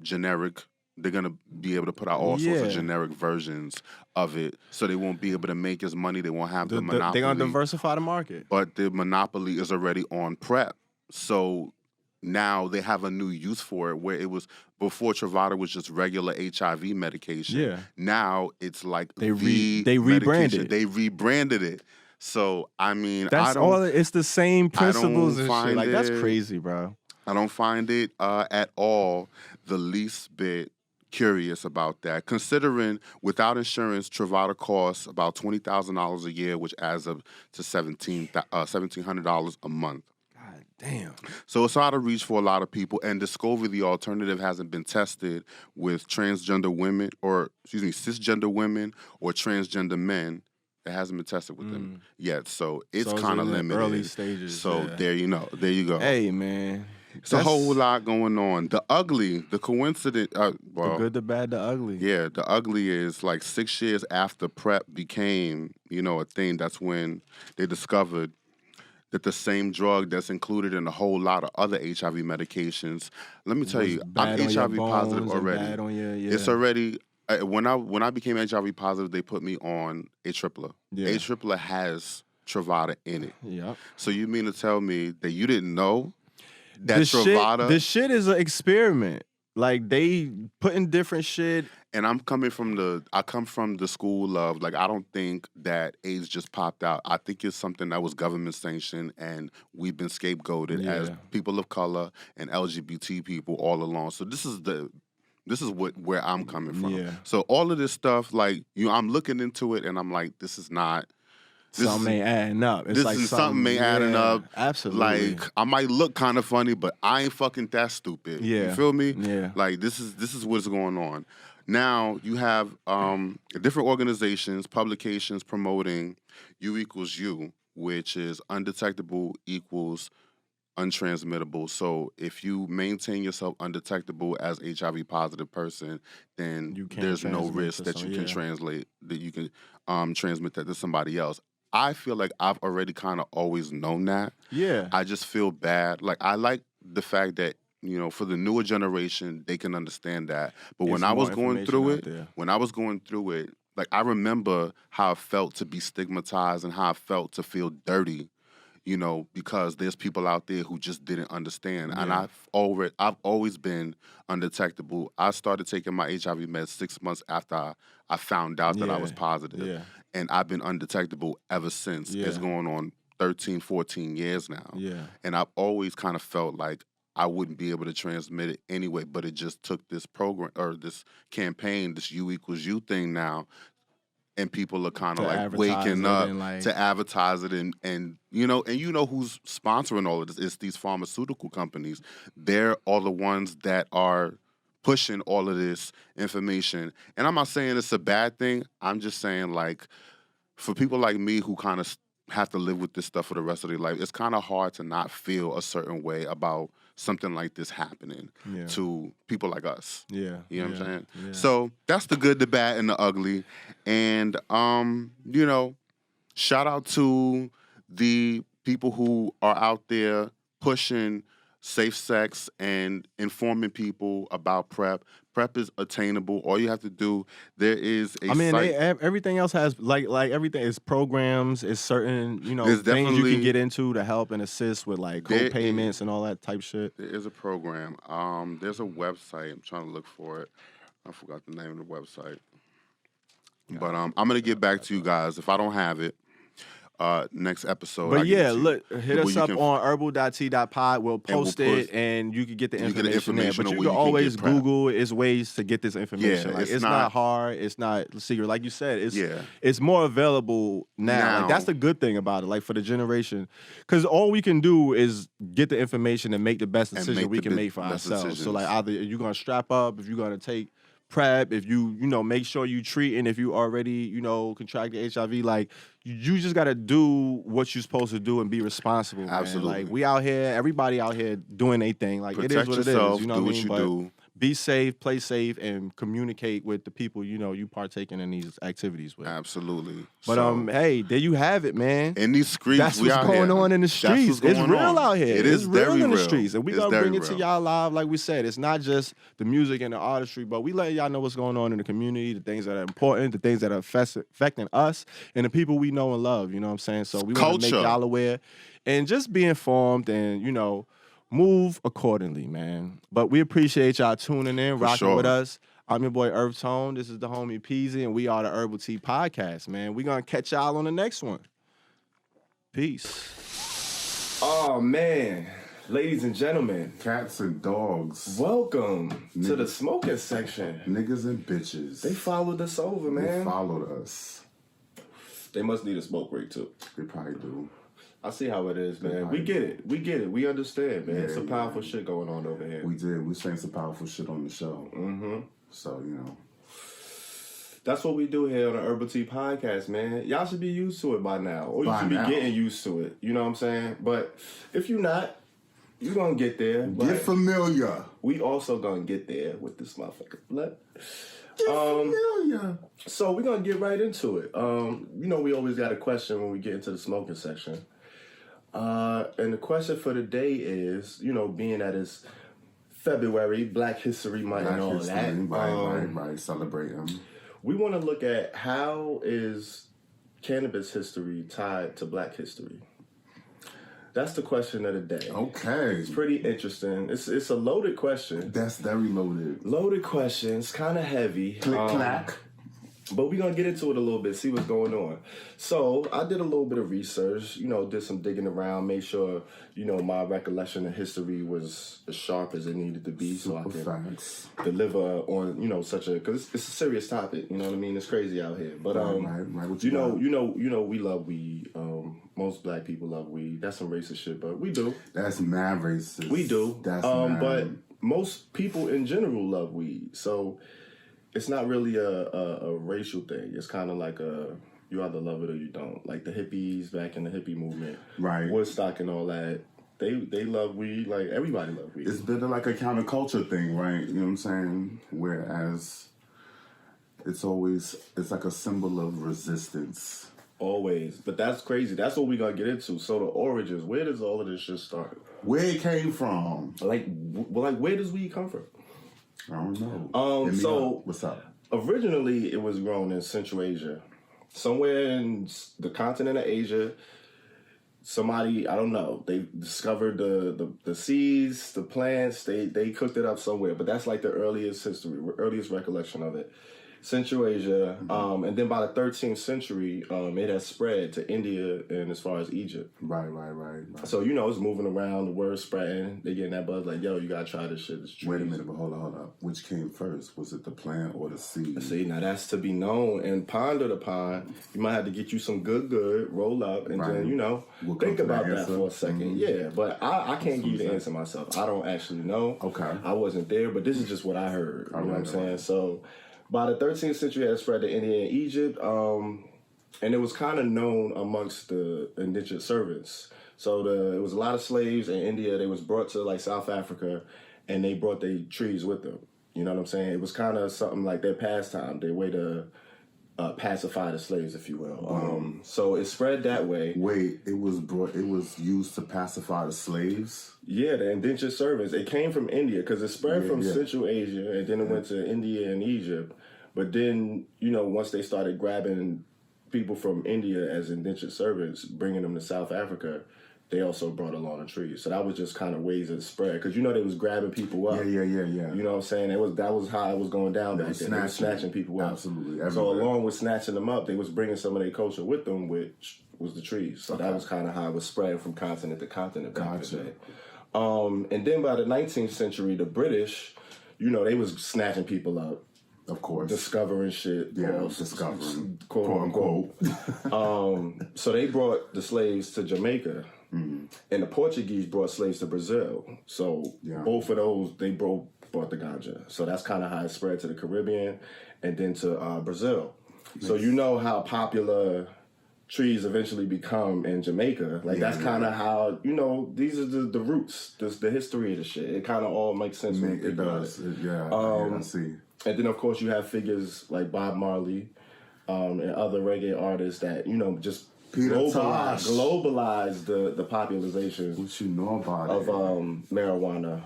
C: generic. They're gonna be able to put out all sorts of
B: Yeah.
C: generic versions of it, so they won't be able to make as money. They won't have the monopoly.
B: They're gonna diversify the market.
C: But the monopoly is already on PrEP, so now they have a new use for it. Where it was before, Truvada was just regular HIV medication.
B: Yeah.
C: Now it's like
B: They
C: the
B: rebranded
C: medication.
B: it.
C: They rebranded it. So I mean,
B: That's all. It's the same principles and shit. Like that's
C: it-
B: crazy, bro.
C: I don't find it at all the least bit curious about that. Considering without insurance, Truvada costs about $20,000 a year, which adds up to $1,700 a month.
B: God damn.
C: So it's out of reach for a lot of people. And Discovery, the alternative, hasn't been tested with cisgender women or transgender men. It hasn't been tested with them yet. So it's kind of limited.
B: Early stages.
C: So there you go.
B: Hey, man.
C: It's a whole lot going on. The ugly, the coincidence.
B: The good, the bad, the ugly.
C: Yeah, the ugly is like 6 years after PrEP became, a thing. That's when they discovered that the same drug that's included in a whole lot of other HIV medications. Let me tell you, I'm HIV positive already.
B: Bad on your,
C: It's already. When I became HIV positive, they put me on Atripla.
B: Yeah.
C: Atripla has Truvada in it.
B: Yeah.
C: So you mean to tell me that you didn't know that Truvada?
B: This shit is an experiment. Like they putting different shit.
C: And I come from the school of like, I don't think that AIDS just popped out. I think it's something that was government sanctioned, and we've been scapegoated as people of color and LGBT people all along. So this is where I'm coming from.
B: Yeah.
C: So all of this stuff, like I'm looking into it, and I'm like, this is not.
B: Something ain't adding up. It's like
C: something ain't adding up.
B: Absolutely.
C: Like I might look kind of funny, but I ain't fucking that stupid.
B: Yeah.
C: You feel me?
B: Yeah.
C: Like this is what's going on. Now you have different organizations, publications promoting U equals U, which is undetectable equals untransmittable. So if you maintain yourself undetectable as HIV positive person, then there's no risk that you can transmit that to somebody else. I feel like I've already kind of always known that.
B: Yeah.
C: I just feel bad. Like I like the fact that, for the newer generation, they can understand that. But when I was going through it, like I remember how it felt to be stigmatized and how it felt to feel dirty, because there's people out there who just didn't understand. Yeah. And I've always been undetectable. I started taking my HIV meds 6 months after I found out that I was positive.
B: Yeah.
C: And I've been undetectable ever since.
B: Yeah.
C: It's going on 13, 14 years now.
B: Yeah.
C: And I've always kind of felt like I wouldn't be able to transmit it anyway, but it just took this program or this campaign, this U equals U thing now, and people are kind of like waking up to advertise it, and you know who's sponsoring all of this? It's these pharmaceutical companies. They're all the ones that are pushing all of this information. And I'm not saying it's a bad thing. I'm just saying, like, for people like me who kind of have to live with this stuff for the rest of their life, it's kind of hard to not feel a certain way about something like this happening to people like us.
B: Yeah.
C: You know what I'm saying?
B: Yeah.
C: So that's the good, the bad, and the ugly. And, shout out to the people who are out there pushing safe sex and informing people about PrEP. PrEP is attainable. All you have to do, there is a site.
B: Everything else has, like everything is programs, is certain,
C: There's
B: things you can get into to help and assist with, like, co-payments and all that type shit.
C: There is a program. There's a website. I'm trying to look for it. I forgot the name of the website. But I'm going to get back to you guys. If I don't have it, next episode.
B: But look, hit us up on herbal.t.pod. We'll post it, and you can get the information there. But you can always Google. It's ways to get this information.
C: Yeah,
B: like, it's not hard. It's not secret. Like you said, it's more available now. Like, that's the good thing about it. Like, for the generation, because all we can do is get the information and make the best decision we can make for ourselves. So, like, either you're gonna strap up, if you're gonna take PrEP, if you make sure you treating, if you already contracted HIV, like, you just gotta do what you're supposed to do and be responsible.
C: Absolutely.
B: Man. Like, we out here, everybody out here doing their thing. Like,
C: protect
B: it is what
C: yourself,
B: it is. You know
C: do
B: what
C: what
B: I mean?
C: you do.
B: Be safe, play safe, and communicate with the people you partaking in these activities with.
C: Absolutely.
B: But hey, there you have it, man.
C: In these streets,
B: that's what's going on in the streets. It's real out here.
C: It is
B: real
C: very
B: in the
C: real.
B: streets, and we gonna bring it to y'all live. Like we said, it's not just the music and the artistry, but we let y'all know what's going on in the community, the things that are important, the things that are affecting us, and the people we know and love. You know what I'm saying? So we want to make y'all aware, and just be informed, and move accordingly, man. But we appreciate y'all tuning in, rocking with us. I'm your boy EarthTone. This is the homie Peasy, and we are the Herbal Tea Podcast, man. We're going to catch y'all on the next one. Peace. Oh, man. Ladies and gentlemen.
C: Cats and dogs.
B: Welcome to the smoking section.
C: Niggas and bitches.
B: They followed us over, man.
C: They followed us.
B: They must need a smoke break, too.
C: They probably do.
B: I see how it is, man. We get it. We understand, man.
C: Yeah,
B: Some powerful shit going on over here.
C: We did. We saying some powerful shit on the show.
B: Mm-hmm.
C: So,
B: That's what we do here on the Herbal Tea Podcast, man. Y'all should be used to it by now. Or you should be getting used to it. You know what I'm saying? But if you're not, you're going to get there.
C: Get familiar.
B: We also going to get there with this motherfucker. Get
C: familiar.
B: So we're going to get right into it. We always got a question when we get into the smoking section. And the question for the day is, being that it's February, Black History Month and all that.
C: Right. Celebrating.
B: We want to look at how is cannabis history tied to Black history. That's the question of the day.
C: Okay.
B: It's pretty interesting. It's a loaded question.
C: That's very loaded.
B: Loaded question. It's kind of heavy.
C: Click, clack.
B: But we're going to get into it a little bit, see what's going on. So I did a little bit of research, did some digging around, made sure, my recollection of history was as sharp as it needed to be.
C: Super
B: so I can
C: facts.
B: deliver on, such a, because it's a serious topic, you know what I mean? It's crazy out here. But,
C: right. What
B: we love weed. Most Black people love weed. That's some racist shit, but we do.
C: That's mad racist.
B: We do.
C: That's mad.
B: But most people in general love weed. So it's not really a racial thing. It's kind of like you either love it or you don't. Like the hippies back in the hippie movement.
C: Right.
B: Woodstock and all that. They love weed. Like everybody loves weed.
C: It's been like a counterculture thing, right? You know what I'm saying? Whereas it's like a symbol of resistance.
B: Always. But that's crazy. That's what we're going to get into. So the origins, where does all of this shit start?
C: Where it came from.
B: Like where does weed come from?
C: I don't know.
B: So
C: what's up?
B: Originally, it was grown in Central Asia. Somewhere in the continent of Asia, somebody, I don't know, they discovered the seeds, the plants, they cooked it up somewhere. But that's like the earliest history, earliest recollection of it. Central Asia, and then by the 13th century, it has spread to India and as far as Egypt.
C: Right.
B: So, it's moving around, the word's spreading, they getting that buzz like, yo, you gotta try this shit. It's
C: Wait a minute, but hold up. Which came first? Was it the plant or the seed?
B: See, now that's to be known and pondered upon. You might have to get you some good, roll up, and then,
C: We'll
B: think about that
C: answer.
B: for a second. Mm-hmm. Yeah, but I can't give you the answer myself. I don't actually know.
C: Okay.
B: I wasn't there, but this is just what I heard. You know what I'm saying? So by the 13th century, it had spread to India and Egypt, and it was kind of known amongst the indentured servants. So it was a lot of slaves in India. They was brought to like South Africa, and they brought their trees with them. You know what I'm saying? It was kind of something like their pastime, their way to pacify the slaves, if you will. So it spread that way.
C: Wait, it was used to pacify the slaves?
B: Yeah, the indentured servants. It came from India because it spread from Central Asia, and then it went to India and Egypt. But then, once they started grabbing people from India as indentured servants, bringing them to South Africa, they also brought along the trees. So that was just kind of ways it spread. Because they was grabbing people up.
C: Yeah.
B: You know what I'm saying? That was how it was going down back then. They were snatching people up.
C: Absolutely. Everywhere.
B: So along with snatching them up, they was bringing some of their culture with them, which was the trees. So that was kind of how it was spreading from continent to continent back in the day. And then by the 19th century, the British, they was snatching people up.
C: Of course.
B: Discovering shit.
C: Yeah, discovering.
B: Quote unquote. So they brought the slaves to Jamaica. Mm-hmm. And the Portuguese brought slaves to Brazil. So both of those, they both brought the ganja. So that's kind of how it spread to the Caribbean and then to Brazil. Nice. So how popular trees eventually become in Jamaica. Like that's kind of how, these are the roots, the history of the shit. It kind of all makes sense when you think about it.
C: I see.
B: And then, of course, you have figures like Bob Marley and other reggae artists that, just globalize the popularization
C: what you know about
B: of marijuana.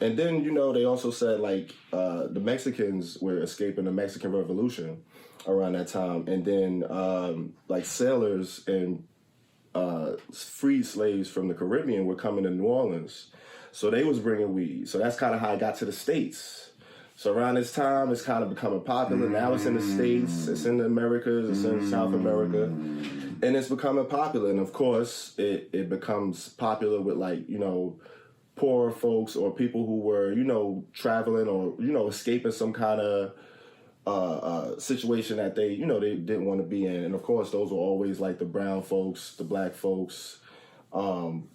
B: And then, they also said, like, the Mexicans were escaping the Mexican Revolution around that time. And then, like, sailors and freed slaves from the Caribbean were coming to New Orleans. So they was bringing weed. So that's kind of how it got to the States. So around this time, it's kind of becoming popular. Now it's in the States, it's in the Americas, it's in South America. And it's becoming popular. And of course, it becomes popular with like, poor folks or people who were, traveling or, escaping some kind of situation that they didn't want to be in. And of course, those were always like the brown folks, the black folks. And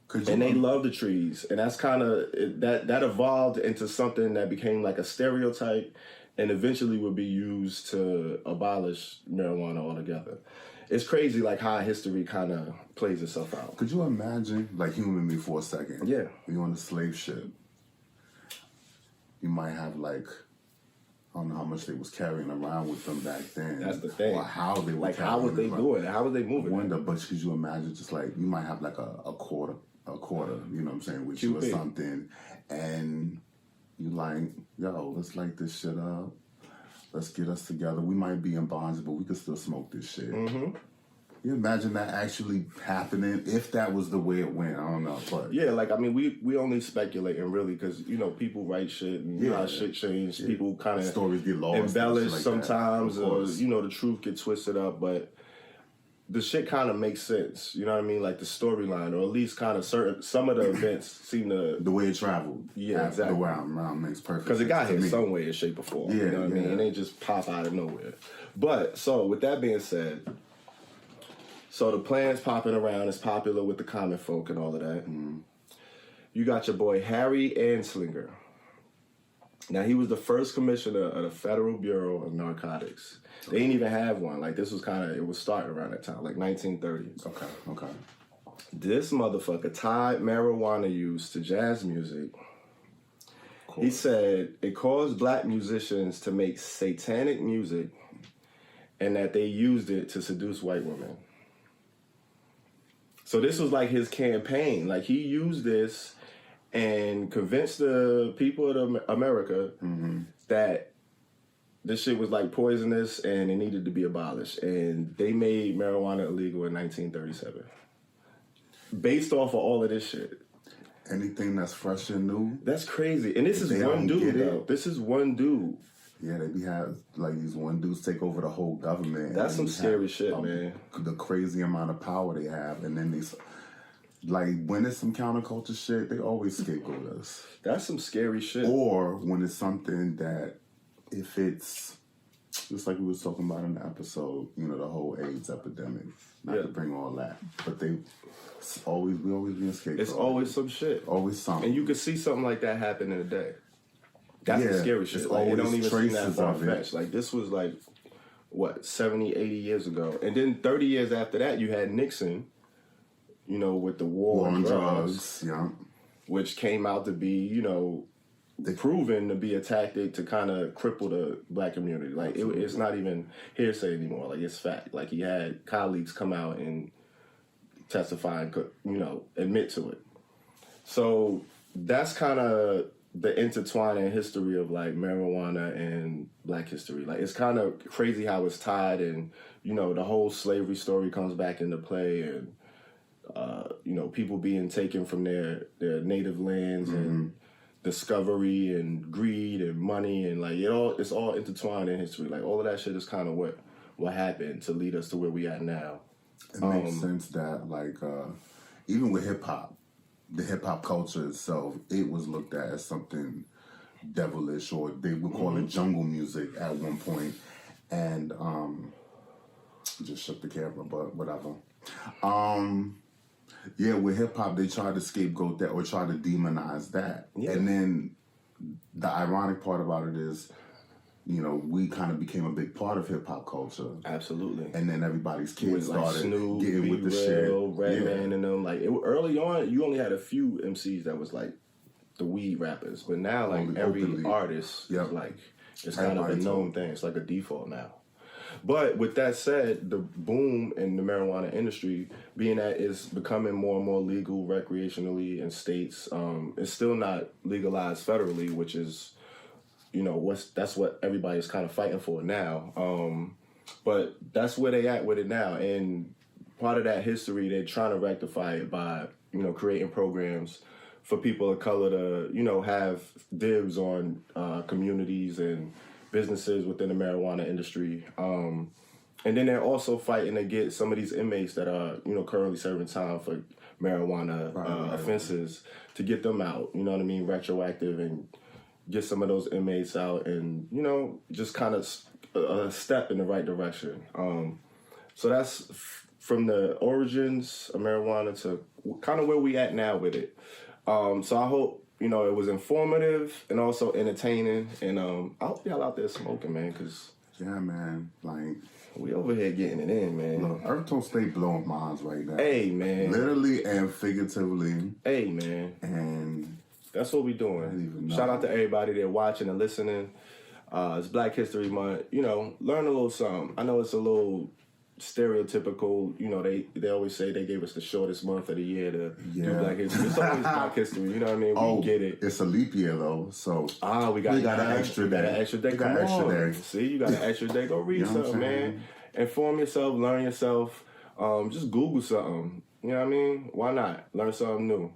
B: they love the trees. And that's kind of, that evolved into something that became like a stereotype and eventually would be used to abolish marijuana altogether. It's crazy like how history kind of plays itself out.
C: Could you imagine, like humor me for a second?
B: Yeah.
C: You're on a slave ship. You might have like, I don't know how much they was carrying around with them back then.
B: That's the thing.
C: Or how they were
B: like how was they doing it? How was they moving?
C: I wonder, but could you imagine just like, you might have like a quarter, you know what I'm saying, with you or something, and you like, yo, let's light this shit up. Let's get us together. We might be in bonds, but we could still smoke this shit. Mm-hmm. You imagine that actually happening if that was the way it went? I don't know, but
B: yeah, like I mean, we only speculating really because people write shit and how shit change. Yeah. People kind of
C: stories get lost,
B: embellish
C: like
B: sometimes, or the truth get twisted up. But the shit kind of makes sense. You know what I mean? Like the storyline, or at least kind of some of the events seem to
C: the way it traveled.
B: Yeah, exactly.
C: The way around makes perfect
B: because it got here
C: me.
B: some way, shape, or form.
C: Yeah,
B: you know what I mean? It ain't just pop out of nowhere. But so with that being said. So the plan's popping around. It's popular with the common folk and all of that. Mm. You got your boy Harry Anslinger. Now, he was the first commissioner of the Federal Bureau of Narcotics. They didn't even have one. Like, this was it was starting around that time, like 1930s.
C: Okay.
B: This motherfucker tied marijuana use to jazz music. Cool. He said it caused black musicians to make satanic music and that they used it to seduce white women. So this was like his campaign. Like he used this and convinced the people of America that this shit was like poisonous and it needed to be abolished. And they made marijuana illegal in 1937. Based off of all of this shit.
C: Anything that's fresh and new.
B: That's crazy. And this is one dude, though. This is one dude.
C: Yeah, they have like these one dudes take over the whole government.
B: That's some scary shit, man.
C: The crazy amount of power they have, and then like when it's some counterculture shit, they always scapegoat us.
B: That's some scary shit.
C: Or when it's something that, if it's just like we was talking about in the episode, the whole AIDS epidemic. Not to bring all that, but we always being scapegoat.
B: It's always some shit.
C: Always something.
B: And you could see something like that happen in a day. That's the scary shit. Like, it don't even seem that far-fetched. Like, this was like, 70, 80 years ago. And then 30 years after that, you had Nixon, with the war on drugs.
C: Yeah.
B: Which came out to be, proven to be a tactic to kind of cripple the black community. Like, it's not even hearsay anymore. Like, it's fact. Like, he had colleagues come out and testify and, admit to it. So, that's kind of the intertwining history of like marijuana and black history. Like it's kind of crazy how it's tied, and the whole slavery story comes back into play, and people being taken from their native lands and discovery and greed and money, and like it's all intertwined in history. Like all of that shit is kind of what happened to lead us to where we at now.
C: It makes sense that like even with hip hop, the hip-hop culture itself, it was looked at as something devilish, or they would call it jungle music at one point. And just shook the camera, but whatever. With hip-hop, they tried to scapegoat that or try to demonize that. Yeah. And then the ironic part about it is, we kind of became a big part of hip-hop culture.
B: Absolutely.
C: And then everybody's kids
B: like
C: started
B: Snoop,
C: getting with the shit.
B: Redman and them. Like, early on, you only had a few MCs that was like the weed rappers. But now, like, every artist is like, it's kind of a known thing. It's like a default now. But with that said, the boom in the marijuana industry, being that it's becoming more and more legal recreationally in states, it's still not legalized federally, which is... that's what everybody's kind of fighting for now. But that's where they at with it now. And part of that history, they're trying to rectify it by, creating programs for people of color to, have dibs on communities and businesses within the marijuana industry. And then they're also fighting to get some of these inmates that are, currently serving time for marijuana offenses to get them out. You know what I mean? Retroactive, and get some of those inmates out, and just kind of a step in the right direction. So that's from the origins of marijuana to kind of where we at now with it. So I hope it was informative and also entertaining, and I hope y'all out there smoking, man, because
C: yeah, man, like
B: we over here getting it in, man.
C: Look, EarthTone stay blowing minds right now.
B: Hey, man,
C: literally and figuratively.
B: Hey, man,
C: and
B: that's what we doing. Shout out to everybody that watching and listening. It's Black History Month. Learn a little something. I know it's a little stereotypical. They always say they gave us the shortest month of the year to do Black History. It's always Black History. You know what I mean? We get it.
C: It's a leap year though, so
B: we got
C: an extra day.
B: Got an extra day.
C: You got an extra day.
B: See, you got an extra day. Go read something, man. Inform yourself. Learn yourself. Just Google something. You know what I mean? Why not? Learn something new.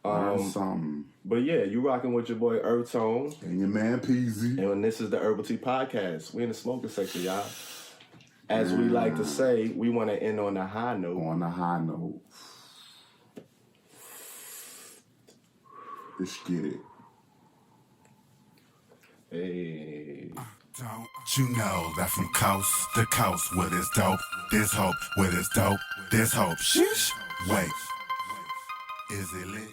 C: Learn something.
B: But yeah, you rocking with your boy EarthTone.
C: And your man Peasy.
B: And this is the Herbal Tea Podcast. We in the smoking section, y'all. As we like to say, we want to end on a high note.
C: On a high note. Let's get it.
B: Hey.
A: Don't you know that from coast to coast, where there's dope, there's hope, where there's dope, there's hope. Sheesh. Wait, is it lit?